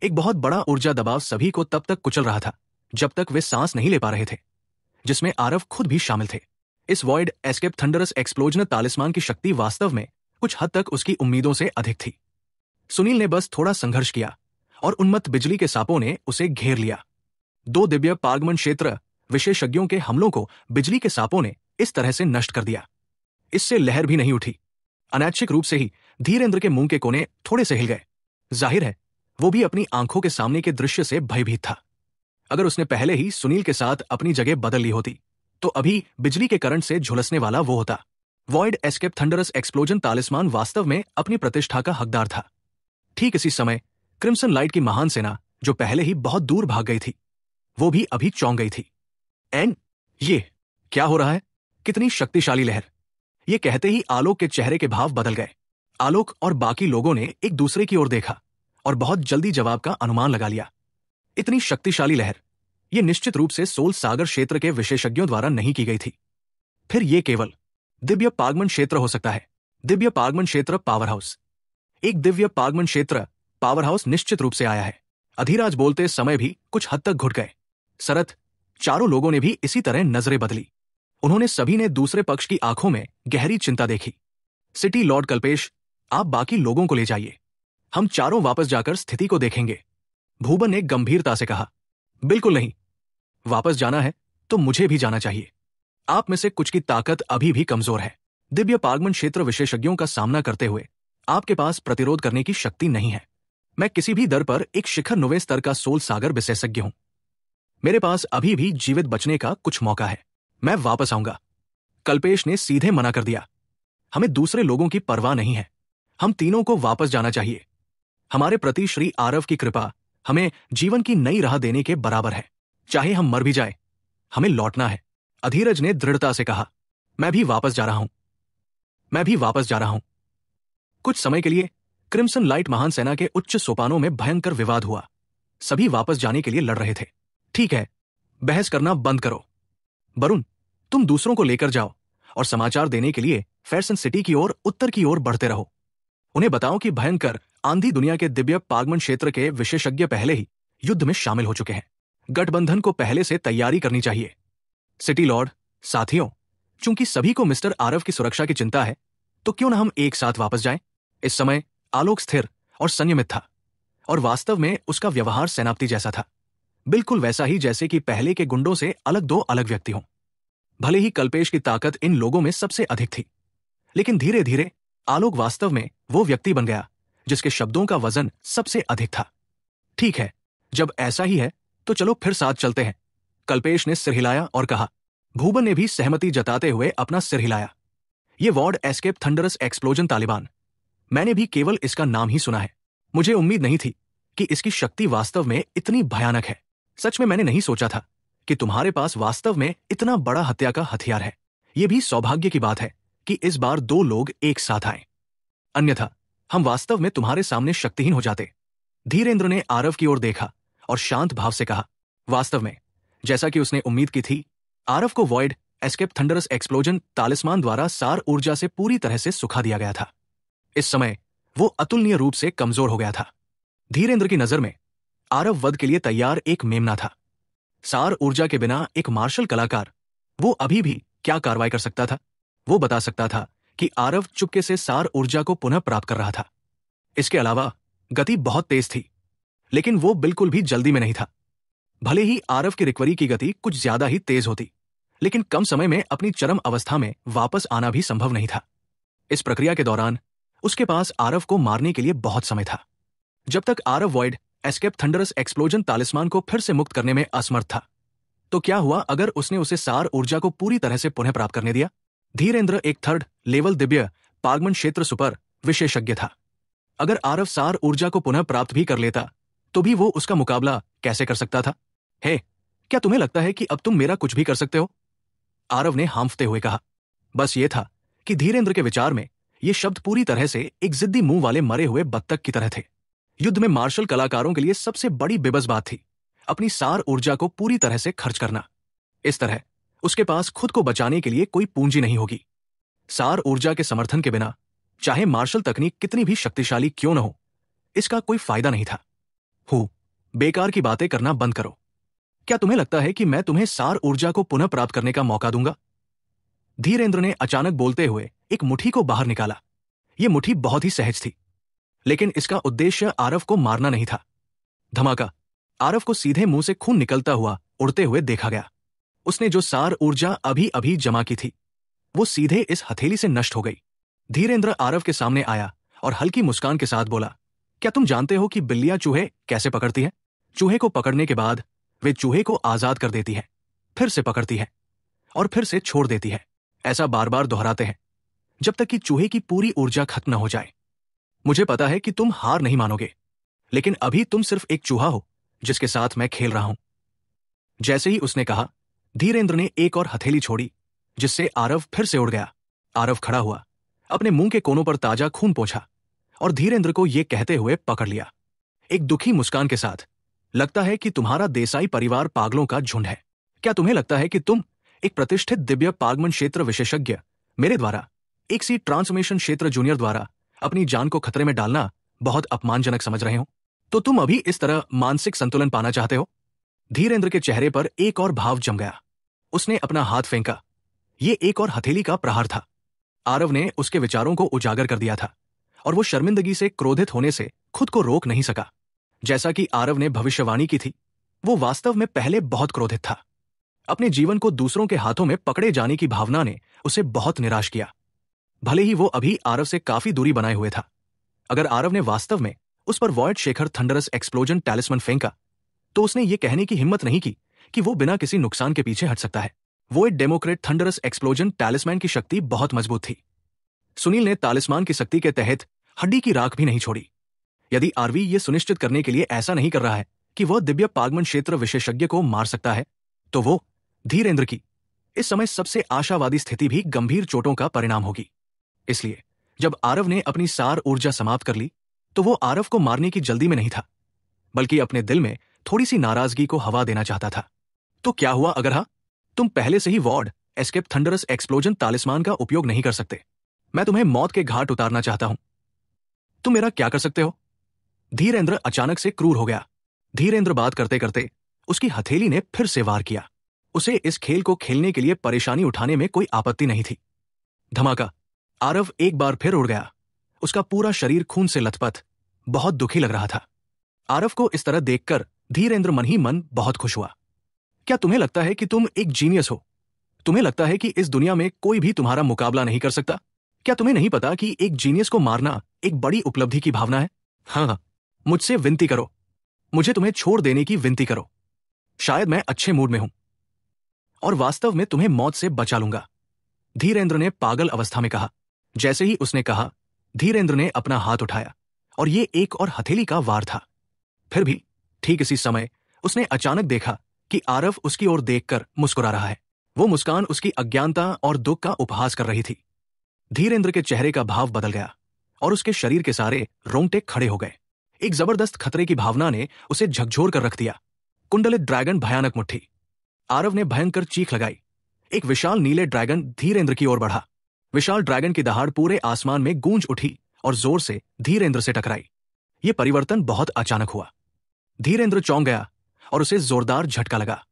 एक बहुत बड़ा ऊर्जा दबाव सभी को तब तक कुचल रहा था जब तक वे सांस नहीं ले पा रहे थे, जिसमें आरव खुद भी शामिल थे। इस वॉइड एस्केप थंडरस एक्सप्लोजन तालिस्मान की शक्ति वास्तव में कुछ हद तक उसकी उम्मीदों से अधिक थी। सुनील ने बस थोड़ा संघर्ष किया और उन्मत्त बिजली के सांपों ने उसे घेर लिया। 2 दिव्य पागमन क्षेत्र विशेषज्ञों के हमलों को बिजली के सांपों ने इस तरह से नष्ट कर दिया। इससे लहर भी नहीं उठी। अनैच्छिक रूप से ही धीरेंद्र के मुंह के कोने थोड़े से हिल गए। जाहिर है वो भी अपनी आंखों के सामने के दृश्य से भयभीत था। अगर उसने पहले ही सुनील के साथ अपनी जगह बदल ली होती तो अभी बिजली के करंट से झुलसने वाला वो होता। वॉइड एस्केप थंडरस एक्सप्लोजन तालिस्मान वास्तव में अपनी प्रतिष्ठा का हकदार था। ठीक इसी समय क्रिम्सन लाइट की महान सेना, जो पहले ही बहुत दूर भाग गई थी, वो भी अभी चौंक गई थी। ये क्या हो रहा है? कितनी शक्तिशाली लहर! ये कहते ही आलोक के चेहरे के भाव बदल गए। आलोक और बाकी लोगों ने एक दूसरे की ओर देखा और बहुत जल्दी जवाब का अनुमान लगा लिया। इतनी शक्तिशाली लहर ये निश्चित रूप से सोल सागर क्षेत्र के विशेषज्ञों द्वारा नहीं की गई थी। फिर ये केवल दिव्य पागमन क्षेत्र हो सकता है। दिव्य पागमन क्षेत्र पावर हाउस। एक दिव्य पागमन क्षेत्र पावर हाउस निश्चित रूप से आया है। अधिराज बोलते समय भी कुछ हद तक घुट गए। सरत चारों लोगों ने भी इसी तरह नजरें बदली। उन्होंने सभी ने दूसरे पक्ष की आंखों में गहरी चिंता देखी। सिटी लॉर्ड कल्पेश, आप बाकी लोगों को ले जाइए। हम चारों वापस जाकर स्थिति को देखेंगे। भूबन ने गंभीरता से कहा। बिल्कुल नहीं। वापस जाना है तो मुझे भी जाना चाहिए। आप में से कुछ की ताकत अभी भी कमजोर है। दिव्य पागमन क्षेत्र विशेषज्ञों का सामना करते हुए आपके पास प्रतिरोध करने की शक्ति नहीं है। मैं किसी भी दर पर एक शिखर नुवे स्तर का सोल सागर विशेषज्ञ हूं। मेरे पास अभी भी जीवित बचने का कुछ मौका है। मैं वापस आऊंगा। कल्पेश ने सीधे मना कर दिया। हमें दूसरे लोगों की परवाह नहीं है। हम तीनों को वापस जाना चाहिए। हमारे प्रति श्री आरव की कृपा हमें जीवन की नई राह देने के बराबर है। चाहे हम मर भी जाए, हमें लौटना है। अधीरज ने दृढ़ता से कहा। मैं भी वापस जा रहा हूं। मैं भी वापस जा रहा हूं। कुछ समय के लिए क्रिम्सन लाइट महान सेना के उच्च सोपानों में भयंकर विवाद हुआ। सभी वापस जाने के लिए लड़ रहे थे। ठीक है, बहस करना बंद करो। वरुण, तुम दूसरों को लेकर जाओ और समाचार देने के लिए फेरसन सिटी की ओर उत्तर की ओर बढ़ते रहो। उन्हें बताओ कि भयंकर आंधी दुनिया के दिव्य पागमन क्षेत्र के विशेषज्ञ पहले ही युद्ध में शामिल हो चुके हैं। गठबंधन को पहले से तैयारी करनी चाहिए। सिटी लॉर्ड साथियों, चूंकि सभी को मिस्टर आरव की सुरक्षा की चिंता है, तो क्यों न हम एक साथ वापस जाएं? इस समय आलोक स्थिर और संयमित था और वास्तव में उसका व्यवहार सेनापति जैसा था। बिल्कुल वैसा ही जैसे कि पहले के गुंडों से अलग दो अलग व्यक्ति हों। भले ही कल्पेश की ताकत इन लोगों में सबसे अधिक थी, लेकिन धीरे धीरे आलोक वास्तव में वो व्यक्ति बन गया जिसके शब्दों का वजन सबसे अधिक था। ठीक है, जब ऐसा ही है तो चलो फिर साथ चलते हैं। कल्पेश ने सिर हिलाया और कहा। भूबन ने भी सहमति जताते हुए अपना सिर हिलाया। ये वॉर्ड एस्केप थंडरस एक्सप्लोजन तालिबान, मैंने भी केवल इसका नाम ही सुना है। मुझे उम्मीद नहीं थी कि इसकी शक्ति वास्तव में इतनी भयानक है। सच में मैंने नहीं सोचा था कि तुम्हारे पास वास्तव में इतना बड़ा हत्या का हथियार है। यह भी सौभाग्य की बात है कि इस बार 2 लोग एक साथ आए, अन्यथा हम वास्तव में तुम्हारे सामने शक्तिहीन हो जाते। धीरेंद्र ने आरव की ओर देखा और शांत भाव से कहा। वास्तव में जैसा कि उसने उम्मीद की थी, आरव को वॉइड एस्केप थंडरस एक्सप्लोजन तालिस्मान द्वारा सार ऊर्जा से पूरी तरह से सुखा दिया गया था। इस समय वो अतुलनीय रूप से कमजोर हो गया था। धीरेंद्र की नजर में आरव वध के लिए तैयार एक मेमना था। सार ऊर्जा के बिना एक मार्शल कलाकार वो अभी भी क्या कार्रवाई कर सकता था? वो बता सकता था कि आरव चुपके से सार ऊर्जा को पुनः प्राप्त कर रहा था। इसके अलावा गति बहुत तेज थी, लेकिन वो बिल्कुल भी जल्दी में नहीं था। भले ही आरव की रिकवरी की गति कुछ ज्यादा ही तेज होती, लेकिन कम समय में अपनी चरम अवस्था में वापस आना भी संभव नहीं था। इस प्रक्रिया के दौरान उसके पास आरव को मारने के लिए बहुत समय था। जब तक Aarav void escape thunderous explosion talisman को फिर से मुक्त करने में असमर्थ था, तो क्या हुआ अगर उसने उसे सार ऊर्जा को पूरी तरह से पुनः प्राप्त करने दिया? धीरेंद्र एक 3rd लेवल दिव्य पागमन क्षेत्र सुपर विशेषज्ञ था। अगर आरव सार ऊर्जा को पुनः प्राप्त भी कर लेता, तो भी वो उसका मुकाबला कैसे कर सकता था? हे, क्या तुम्हें लगता है कि अब तुम मेरा कुछ भी कर सकते हो? आरव ने हांफते हुए कहा। बस ये था कि धीरेंद्र के विचार में ये शब्द पूरी तरह से एक जिद्दी मुंह वाले मरे हुए बत्तख की तरह थे। युद्ध में मार्शल कलाकारों के लिए सबसे बड़ी बेबस बात थी अपनी सार ऊर्जा को पूरी तरह से खर्च करना। इस तरह उसके पास खुद को बचाने के लिए कोई पूंजी नहीं होगी। सार ऊर्जा के समर्थन के बिना चाहे मार्शल तकनीक कितनी भी शक्तिशाली क्यों न हो, इसका कोई फायदा नहीं था। बेकार की बातें करना बंद करो। क्या तुम्हें लगता है कि मैं तुम्हें सार ऊर्जा को पुनः प्राप्त करने का मौका दूंगा? धीरेंद्र ने अचानक बोलते हुए एक मुट्ठी को बाहर निकाला। यह मुट्ठी बहुत ही सहज थी, लेकिन इसका उद्देश्य आरव को मारना नहीं था। धमाका! आरव को सीधे मुंह से खून निकलता हुआ उड़ते हुए देखा गया। उसने जो सार ऊर्जा अभी अभी जमा की थी, वो सीधे इस हथेली से नष्ट हो गई। धीरेंद्र आरव के सामने आया और हल्की मुस्कान के साथ बोला, क्या तुम जानते हो कि बिल्लियां चूहे कैसे पकड़ती हैं? चूहे को पकड़ने के बाद वे चूहे को आजाद कर देती है, फिर से पकड़ती है और फिर से छोड़ देती है। ऐसा बार बार दोहराते हैं जब तक कि चूहे की पूरी ऊर्जा खत्म न हो जाए। मुझे पता है कि तुम हार नहीं मानोगे, लेकिन अभी तुम सिर्फ एक चूहा हो जिसके साथ मैं खेल रहा हूं। जैसे ही उसने कहा, धीरेंद्र ने एक और हथेली छोड़ी, जिससे आरव फिर से उड़ गया। आरव खड़ा हुआ, अपने मुंह के कोनों पर ताजा खून पोंछा और धीरेंद्र को यह कहते हुए पकड़ लिया, एक दुखी मुस्कान के साथ, लगता है कि तुम्हारा देसाई परिवार पागलों का झुंड है। क्या तुम्हें लगता है कि तुम एक प्रतिष्ठित दिव्य पागमन क्षेत्र विशेषज्ञ मेरे द्वारा एक सी ट्रांसफॉर्मेशन क्षेत्र जूनियर द्वारा अपनी जान को खतरे में डालना बहुत अपमानजनक समझ रहे हो? तो तुम अभी इस तरह मानसिक संतुलन पाना चाहते हो? धीरेंद्र के चेहरे पर एक और भाव जम गया। उसने अपना हाथ फेंका। ये एक और हथेली का प्रहार था। आरव ने उसके विचारों को उजागर कर दिया था और वो शर्मिंदगी से क्रोधित होने से खुद को रोक नहीं सका। जैसा कि आरव ने भविष्यवाणी की थी, वो वास्तव में पहले बहुत क्रोधित था। अपने जीवन को दूसरों के हाथों में पकड़े जाने की भावना ने उसे बहुत निराश किया। भले ही वो अभी आरव से काफी दूरी बनाए हुए था, अगर आरव ने वास्तव में उस पर वॉइड शेखर थंडरस एक्सप्लोजन टैलिस्मन फेंका, तो उसने ये कहने की हिम्मत नहीं की कि वो बिना किसी नुकसान के पीछे हट सकता है। वॉइड डेमोक्रेट थंडरस एक्सप्लोजन टैलिस्मैन की शक्ति बहुत मजबूत थी। सुनील ने तालिस्मान की शक्ति के तहत हड्डी की राख भी नहीं छोड़ी। यदि आरवी ये सुनिश्चित करने के लिए ऐसा नहीं कर रहा है कि वह दिव्य पागमन क्षेत्र विशेषज्ञ को मार सकता है, तो वो धीरेंद्र की इस समय सबसे आशावादी स्थिति भी गंभीर चोटों का परिणाम होगी। इसलिए जब आरव ने अपनी सार ऊर्जा समाप्त कर ली, तो वो आरव को मारने की जल्दी में नहीं था, बल्कि अपने दिल में थोड़ी सी नाराजगी को हवा देना चाहता था। तो क्या हुआ अगर हाँ, तुम पहले से ही वॉर्ड एस्केप थंडरस एक्सप्लोजन तालिस्मान का उपयोग नहीं कर सकते? मैं तुम्हें मौत के घाट उतारना चाहता हूं। तुम मेरा क्या कर सकते हो? धीरेंद्र अचानक से क्रूर हो गया। धीरेंद्र बात करते करते उसकी हथेली ने फिर से वार किया। उसे इस खेल को खेलने के लिए परेशानी उठाने में कोई आपत्ति नहीं थी। धमाका! आरव एक बार फिर उड़ गया। उसका पूरा शरीर खून से लथपथ, बहुत दुखी लग रहा था। आरव को इस तरह देखकर धीरेंद्र मन ही मन बहुत खुश हुआ। क्या तुम्हें लगता है कि तुम एक जीनियस हो? तुम्हें लगता है कि इस दुनिया में कोई भी तुम्हारा मुकाबला नहीं कर सकता? क्या तुम्हें नहीं पता कि एक जीनियस को मारना एक बड़ी उपलब्धि की भावना है? हाँ, मुझसे विनती करो, मुझे तुम्हें छोड़ देने की विनती करो। शायद मैं अच्छे मूड में हूं और वास्तव में तुम्हें मौत से बचा लूंगा, धीरेंद्र ने पागल अवस्था में कहा। जैसे ही उसने कहा, धीरेंद्र ने अपना हाथ उठाया और ये एक और हथेली का वार था। फिर भी ठीक इसी समय उसने अचानक देखा कि आरव उसकी ओर देखकर मुस्कुरा रहा है। वो मुस्कान उसकी अज्ञानता और दुख का उपहास कर रही थी। धीरेंद्र के चेहरे का भाव बदल गया और उसके शरीर के सारे रोंगटे खड़े हो गए। एक जबरदस्त खतरे की भावना ने उसे झकझोर कर रख दिया। कुंडलित ड्रैगन भयानक मुट्ठी। आरव ने भयंकर चीख लगाई। एक विशाल नीले ड्रैगन धीरेंद्र की ओर बढ़ा। विशाल ड्रैगन की दहाड़ पूरे आसमान में गूंज उठी और जोर से धीरेंद्र से टकराई। ये परिवर्तन बहुत अचानक हुआ। धीरेंद्र चौंक गया और उसे जोरदार झटका लगा।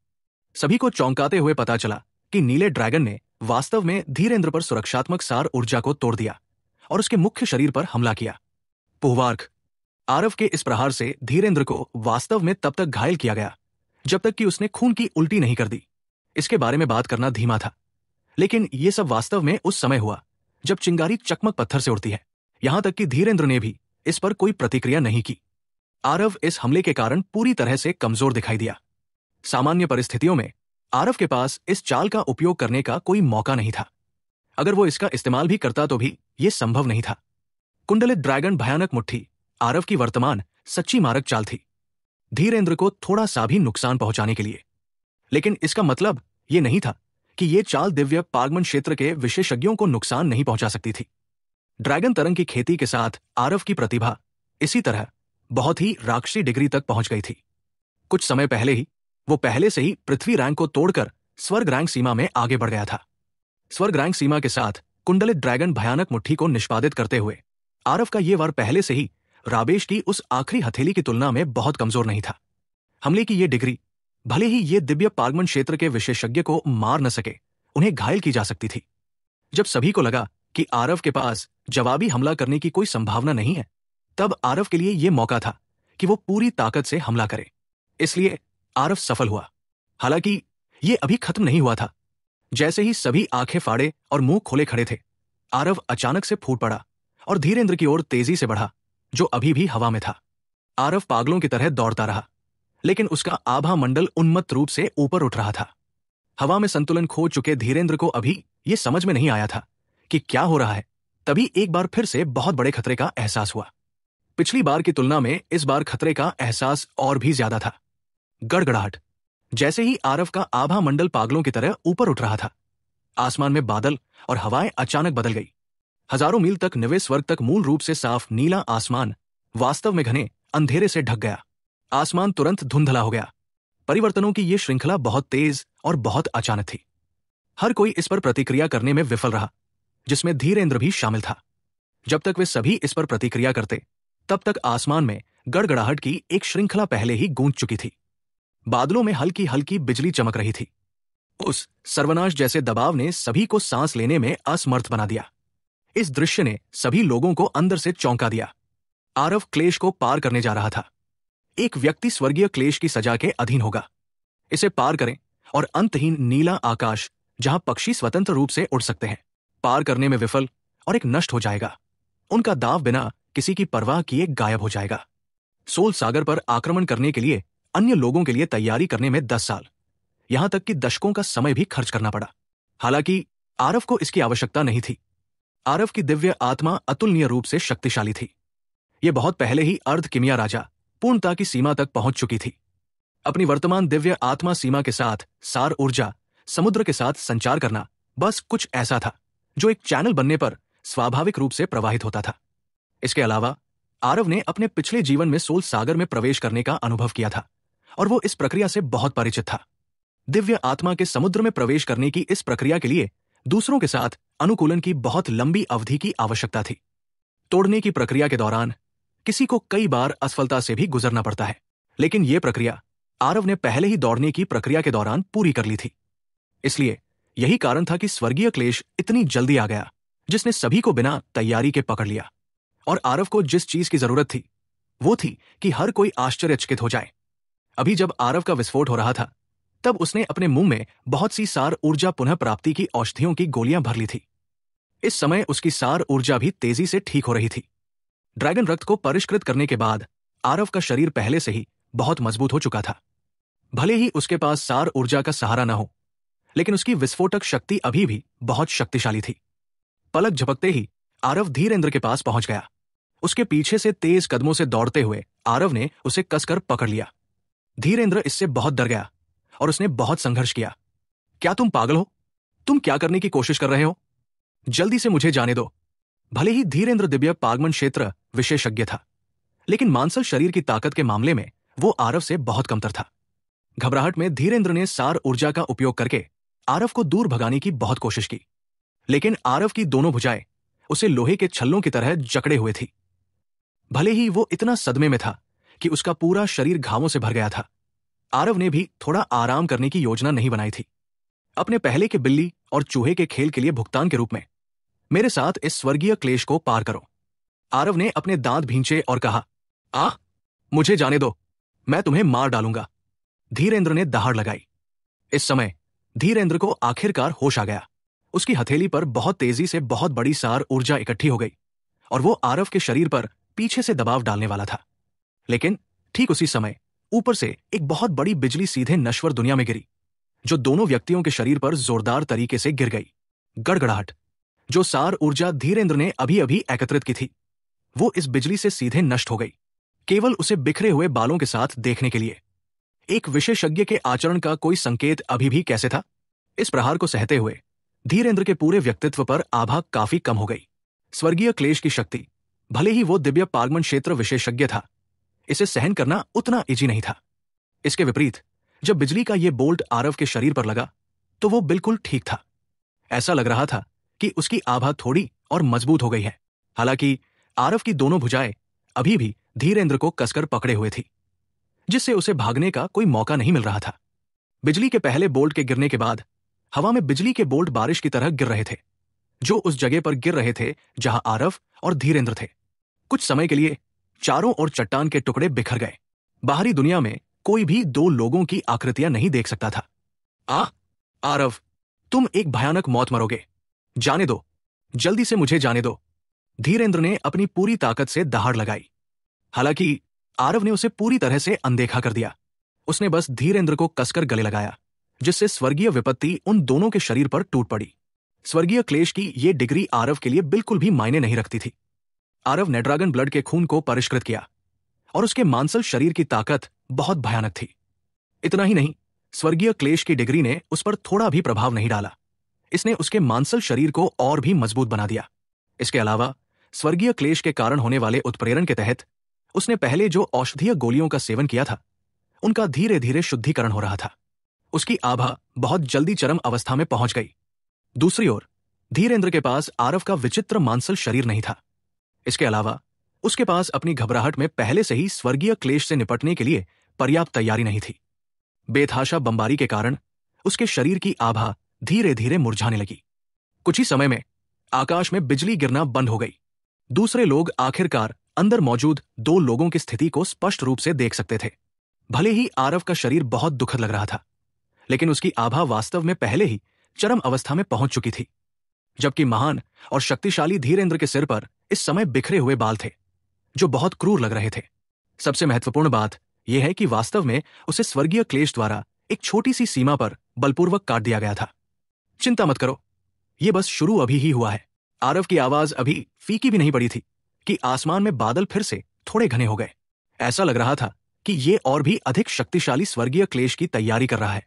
सभी को चौंकाते हुए पता चला कि नीले ड्रैगन ने वास्तव में धीरेंद्र पर सुरक्षात्मक सार ऊर्जा को तोड़ दिया और उसके मुख्य शरीर पर हमला किया। पुहवार्क। आरव के इस प्रहार से धीरेंद्र को वास्तव में तब तक घायल किया गया जब तक कि उसने खून की उल्टी नहीं कर दी। इसके बारे में बात करना धीमा था, लेकिन यह सब वास्तव में उस समय हुआ जब चिंगारी चकमक पत्थर से उड़ती है। यहां तक कि धीरेंद्र ने भी इस पर कोई प्रतिक्रिया नहीं की। आरव इस हमले के कारण पूरी तरह से कमजोर दिखाई दिया। सामान्य परिस्थितियों में आरव के पास इस चाल का उपयोग करने का कोई मौका नहीं था। अगर वो इसका इस्तेमाल भी करता तो भी यह संभव नहीं था। कुंडलित ड्रैगन भयानक मुट्ठी आरव की वर्तमान सच्ची मारक चाल थी, धीरेंद्र को थोड़ा सा भी नुकसान पहुंचाने के लिए। लेकिन इसका मतलब यह नहीं था कि यह चाल दिव्य पागमन क्षेत्र के विशेषज्ञों को नुकसान नहीं पहुंचा सकती थी। ड्रैगन तरंग की खेती के साथ आरव की प्रतिभा इसी तरह बहुत ही राक्षसी डिग्री तक पहुंच गई थी। कुछ समय पहले ही वो पहले से ही पृथ्वी रैंक को तोड़कर स्वर्ग रैंक सीमा में आगे बढ़ गया था। स्वर्ग रैंक सीमा के साथ कुंडलित ड्रैगन भयानक मुट्ठी को निष्पादित करते हुए आरव का ये वार पहले से ही राबेश की उस आखिरी हथेली की तुलना में बहुत कमजोर नहीं था। हमले की ये डिग्री भले ही ये दिव्य पागमन क्षेत्र के विशेषज्ञ को मार न सके, उन्हें घायल की जा सकती थी। जब सभी को लगा कि आरव के पास जवाबी हमला करने की कोई संभावना नहीं है, तब आरव के लिए यह मौका था कि वो पूरी ताकत से हमला करे। इसलिए आरव सफल हुआ। हालांकि यह अभी खत्म नहीं हुआ था। जैसे ही सभी आंखें फाड़े और मुंह खोले खड़े थे, आरव अचानक से फूट पड़ा और धीरेंद्र की ओर तेजी से बढ़ा, जो अभी भी हवा में था। आरव पागलों की तरह दौड़ता रहा, लेकिन उसका आभा मंडल उन्मत्त रूप से ऊपर उठ रहा था। हवा में संतुलन खो चुके धीरेंद्र को अभी यह समझ में नहीं आया था कि क्या हो रहा है। तभी एक बार फिर से बहुत बड़े खतरे का एहसास हुआ। पिछली बार की तुलना में इस बार खतरे का एहसास और भी ज्यादा था। गड़गड़ाहट। जैसे ही आरव का आभा मंडल पागलों की तरह ऊपर उठ रहा था, आसमान में बादल और हवाएं अचानक बदल गई। हजारों मील तक निवे स्वर्ग तक मूल रूप से साफ नीला आसमान वास्तव में घने अंधेरे से ढक गया। आसमान तुरंत धुंधला हो गया। परिवर्तनों की यह श्रृंखला बहुत तेज और बहुत अचानक थी। हर कोई इस पर प्रतिक्रिया करने में विफल रहा, जिसमें धीरेंद्र भी शामिल था। जब तक वे सभी इस पर प्रतिक्रिया करते, तब तक आसमान में गड़गड़ाहट की एक श्रृंखला पहले ही गूंज चुकी थी। बादलों में हल्की हल्की बिजली चमक रही थी। उस सर्वनाश जैसे दबाव ने सभी को सांस लेने में असमर्थ बना दिया। इस दृश्य ने सभी लोगों को अंदर से चौंका दिया। आरव क्लेश को पार करने जा रहा था। एक व्यक्ति स्वर्गीय क्लेश की सजा के अधीन होगा। इसे पार करें और अंतहीन नीला आकाश, जहां पक्षी स्वतंत्र रूप से उड़ सकते हैं, पार करने में विफल और एक नष्ट हो जाएगा। उनका दाव बिना किसी की परवाह किए गायब हो जाएगा। सोल सागर पर आक्रमण करने के लिए अन्य लोगों के लिए तैयारी करने में 10 साल, यहां तक कि दशकों का समय भी खर्च करना पड़ा। हालांकि आरव को इसकी आवश्यकता नहीं थी। आरव की दिव्य आत्मा अतुलनीय रूप से शक्तिशाली थी। यह बहुत पहले ही अर्ध किमिया राजा पूर्णता की सीमा तक पहुंच चुकी थी। अपनी वर्तमान दिव्य आत्मा सीमा के साथ सार ऊर्जा समुद्र के साथ संचार करना बस कुछ ऐसा था जो एक चैनल बनने पर स्वाभाविक रूप से प्रवाहित होता था। इसके अलावा आरव ने अपने पिछले जीवन में सोल सागर में प्रवेश करने का अनुभव किया था और वो इस प्रक्रिया से बहुत परिचित था। दिव्य आत्मा के समुद्र में प्रवेश करने की इस प्रक्रिया के लिए दूसरों के साथ अनुकूलन की बहुत लंबी अवधि की आवश्यकता थी। तोड़ने की प्रक्रिया के दौरान किसी को कई बार असफलता से भी गुजरना पड़ता है, लेकिन यह प्रक्रिया आरव ने पहले ही दौड़ने की प्रक्रिया के दौरान पूरी कर ली थी। इसलिए यही कारण था कि स्वर्गीय क्लेश इतनी जल्दी आ गया, जिसने सभी को बिना तैयारी के पकड़ लिया। और आरव को जिस चीज की जरूरत थी वो थी कि हर कोई आश्चर्यचकित हो जाए। अभी जब आरव का विस्फोट हो रहा था, तब उसने अपने मुंह में बहुत सी सार ऊर्जा पुनः प्राप्ति की औषधियों की गोलियां भर ली थी। इस समय उसकी सार ऊर्जा भी तेजी से ठीक हो रही थी। ड्रैगन रक्त को परिष्कृत करने के बाद आरव का शरीर पहले से ही बहुत मजबूत हो चुका था। भले ही उसके पास सार ऊर्जा का सहारा न हो, लेकिन उसकी विस्फोटक शक्ति अभी भी बहुत शक्तिशाली थी। पलक झपकते ही आरव धीरेंद्र के पास पहुंच गया। उसके पीछे से तेज कदमों से दौड़ते हुए आरव ने उसे कसकर पकड़ लिया। धीरेंद्र इससे बहुत डर गया और उसने बहुत संघर्ष किया। क्या तुम पागल हो? तुम क्या करने की कोशिश कर रहे हो? जल्दी से मुझे जाने दो। भले ही धीरेंद्र दिव्य पागमन क्षेत्र विशेषज्ञ था, लेकिन मांसल शरीर की ताकत के मामले में वो आरव से बहुत कमतर था। घबराहट में धीरेंद्र ने सार ऊर्जा का उपयोग करके आरव को दूर भगाने की बहुत कोशिश की, लेकिन आरव की दोनों भुजाएं उसे लोहे के छल्लों की तरह जकड़े हुए थी। भले ही वो इतना सदमे में था कि उसका पूरा शरीर घावों से भर गया था, आरव ने भी थोड़ा आराम करने की योजना नहीं बनाई थी। अपने पहले के बिल्ली और चूहे के खेल के लिए भुगतान के रूप में मेरे साथ इस स्वर्गीय क्लेश को पार करो। आरव ने अपने दांत भींचे और कहा, मुझे जाने दो, मैं तुम्हें मार डालूंगा। धीरेंद्र ने दहाड़ लगाई। इस समय धीरेंद्र को आखिरकार होश आ गया। उसकी हथेली पर बहुत तेजी से बहुत बड़ी सार ऊर्जा इकट्ठी हो गई और वो आरव के शरीर पर पीछे से दबाव डालने वाला था। लेकिन ठीक उसी समय ऊपर से एक बहुत बड़ी बिजली सीधे नश्वर दुनिया में गिरी, जो दोनों व्यक्तियों के शरीर पर जोरदार तरीके से गिर गई। गड़गड़ाहट। जो सार ऊर्जा धीरेंद्र ने अभी अभी एकत्रित की थी, वो इस बिजली से सीधे नष्ट हो गई, केवल उसे बिखरे हुए बालों के साथ देखने के लिए। एक विशेषज्ञ के आचरण का कोई संकेत अभी भी कैसे था? इस प्रहार को सहते हुए धीरेंद्र के पूरे व्यक्तित्व पर आभा काफी कम हो गई। स्वर्गीय क्लेश की शक्ति, भले ही वो दिव्य पारगमन क्षेत्र विशेषज्ञ था, इसे सहन करना उतना इजी नहीं था। इसके विपरीत जब बिजली का ये बोल्ट आरव के शरीर पर लगा तो वो बिल्कुल ठीक था। ऐसा लग रहा था कि उसकी आभा थोड़ी और मजबूत हो गई है। हालांकि आरव की दोनों भुजाएं अभी भी धीरेंद्र को कसकर पकड़े हुए थी, जिससे उसे भागने का कोई मौका नहीं मिल रहा था। बिजली के पहले बोल्ट के गिरने के बाद हवा में बिजली के बोल्ट बारिश की तरह गिर रहे थे, जो उस जगह पर गिर रहे थे जहां आरव और धीरेंद्र थे। कुछ समय के लिए चारों ओर चट्टान के टुकड़े बिखर गए। बाहरी दुनिया में कोई भी दो लोगों की आकृतियां नहीं देख सकता था। आरव, तुम एक भयानक मौत मरोगे। जाने दो, जल्दी से मुझे जाने दो। धीरेंद्र ने अपनी पूरी ताकत से दहाड़ लगाई। हालांकि आरव ने उसे पूरी तरह से अनदेखा कर दिया। उसने बस धीरेंद्र को कसकर गले लगाया, जिससे स्वर्गीय विपत्ति उन दोनों के शरीर पर टूट पड़ी। स्वर्गीय क्लेश की ये डिग्री आरव के लिए बिल्कुल भी मायने नहीं रखती थी। आरव ने ड्रैगन ब्लड के खून को परिष्कृत किया और उसके मांसल शरीर की ताकत बहुत भयानक थी। इतना ही नहीं, स्वर्गीय क्लेश की डिग्री ने उस पर थोड़ा भी प्रभाव नहीं डाला। इसने उसके मांसल शरीर को और भी मजबूत बना दिया। इसके अलावा स्वर्गीय क्लेश के कारण होने वाले उत्प्रेरण के तहत उसने पहले जो औषधीय गोलियों का सेवन किया था, उनका धीरे धीरे शुद्धिकरण हो रहा था। उसकी आभा बहुत जल्दी चरम अवस्था में पहुंच गई। दूसरी ओर धीरेंद्र के पास आरव का विचित्र मांसल शरीर नहीं था। इसके अलावा उसके पास अपनी घबराहट में पहले से ही स्वर्गीय क्लेश से निपटने के लिए पर्याप्त तैयारी नहीं थी। बेतहाशा बमबारी के कारण उसके शरीर की आभा धीरे धीरे मुरझाने लगी। कुछ ही समय में आकाश में बिजली गिरना बंद हो गई। दूसरे लोग आखिरकार अंदर मौजूद दो लोगों की स्थिति को स्पष्ट रूप से देख सकते थे। भले ही आरव का शरीर बहुत दुखद लग रहा था, लेकिन उसकी आभा वास्तव में पहले ही चरम अवस्था में पहुंच चुकी थी। जबकि महान और शक्तिशाली धीरेंद्र के सिर पर इस समय बिखरे हुए बाल थे, जो बहुत क्रूर लग रहे थे। सबसे महत्वपूर्ण बात यह है कि वास्तव में उसे स्वर्गीय क्लेश द्वारा एक छोटी सी सीमा पर बलपूर्वक काट दिया गया था। चिंता मत करो, यह बस शुरू अभी ही हुआ है। आरव की आवाज अभी फीकी भी नहीं पड़ी थी कि आसमान में बादल फिर से थोड़े घने हो गए। ऐसा लग रहा था कि ये और भी अधिक शक्तिशाली स्वर्गीय क्लेश की तैयारी कर रहा है।